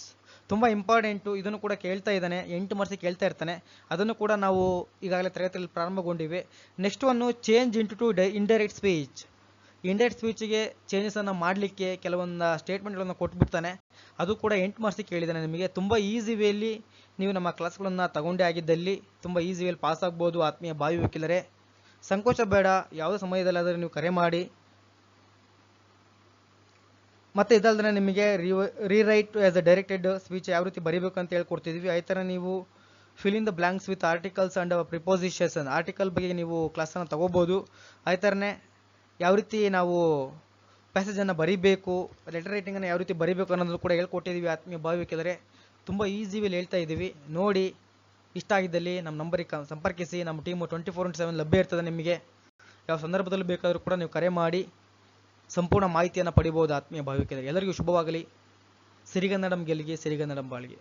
ತುಂಬ ಇಂಪಾರ್ಟೆಂಟು. ಇದನ್ನು ಕೂಡ ಕೇಳ್ತಾ ಇದ್ದಾನೆ, 8 ಮಾರ್ಕ್ಸಿಗೆ ಕೇಳ್ತಾ ಇರ್ತಾನೆ. ಅದನ್ನು ಕೂಡ ನಾವು ಈಗಾಗಲೇ ತರಗತಿಯಲ್ಲಿ ಪ್ರಾರಂಭಗೊಂಡಿವೆ. Next one change into indirect speech. Indirect ಸ್ಪೀಚಿಗೆ ಚೇಂಜಸನ್ನು ಮಾಡಲಿಕ್ಕೆ ಕೆಲವೊಂದು ಸ್ಟೇಟ್ಮೆಂಟ್ಗಳನ್ನು ಕೊಟ್ಬಿಡ್ತಾನೆ. ಅದು ಕೂಡ 8 ಮಾರ್ಕ್ಸಿಗೆ ಕೇಳಿದ್ದಾನೆ ನಿಮಗೆ. ತುಂಬ ಈಸಿ ವೇಲಿ ನೀವು ನಮ್ಮ ಕ್ಲಾಸ್ಗಳನ್ನು ತಗೊಂಡೇ ಆಗಿದ್ದಲ್ಲಿ ತುಂಬ ಈಸಿ ವೇಲಿ ಪಾಸ್ ಆಗ್ಬೋದು ಆತ್ಮೀಯ ಭಾವಿ ವಕೀಲರೇ. ಸಂಕೋಚ ಬೇಡ, ಯಾವುದೇ ಸಮಯದಲ್ಲಾದರೂ ನೀವು ಕರೆ ಮಾಡಿ. ಮತ್ತು ಇದಲ್ಲದೆ ನಿಮಗೆ rewrite as a directed speech ಯಾವ ರೀತಿ ಬರೀಬೇಕು ಅಂತ ಹೇಳ್ಕೊಡ್ತಿದ್ವಿ. ಅದೇ ಥರ ನೀವು fill in the blanks with articles and preposition, article ಬಗ್ಗೆ ನೀವು ಕ್ಲಾಸನ್ನು ತಗೋಬೋದು. ಅದೇ ಥರನೇ ಯಾವ ರೀತಿ ನಾವು ಪ್ಯಾಸೇಜನ್ನು ಬರೀಬೇಕು, ಲೆಟರ್ ರೈಟಿಂಗನ್ನು ಯಾವ ರೀತಿ ಬರೀಬೇಕು ಅನ್ನೋದು ಕೂಡ ಹೇಳ್ಕೊಟ್ಟಿದ್ದೀವಿ ಆತ್ಮೀಯ ಭಾವಿ ವಕೀಲರೇ. ತುಂಬ ಈಸಿ ವೇಲಿ ಹೇಳ್ತಾ ಇದ್ದೀವಿ ನೋಡಿ. ಇಷ್ಟ ಆಗಿದ್ದಲ್ಲಿ ನಮ್ಮ ನಂಬರಿಗೆ ಸಂಪರ್ಕಿಸಿ. ನಮ್ಮ ಟೀಮು 24/7 ಲಭ್ಯ ಇರ್ತದೆ. ನಿಮಗೆ ಯಾವ ಸಂದರ್ಭದಲ್ಲಿ ಬೇಕಾದರೂ ಕೂಡ ನೀವು ಕರೆ ಮಾಡಿ ಸಂಪೂರ್ಣ ಮಾಹಿತಿಯನ್ನು ಪಡಿಬೋದು ಆತ್ಮೀಯ ಭಾವಿ ವಕೀಲರೇ. ಎಲ್ಲರಿಗೂ ಶುಭವಾಗಲಿ. ಸಿರಿಗನ್ನಡಂ ಗೆಲ್ಲಿಗೆ, ಸಿರಿಗನ್ನಡಂ ಬಾಳಿಗೆ.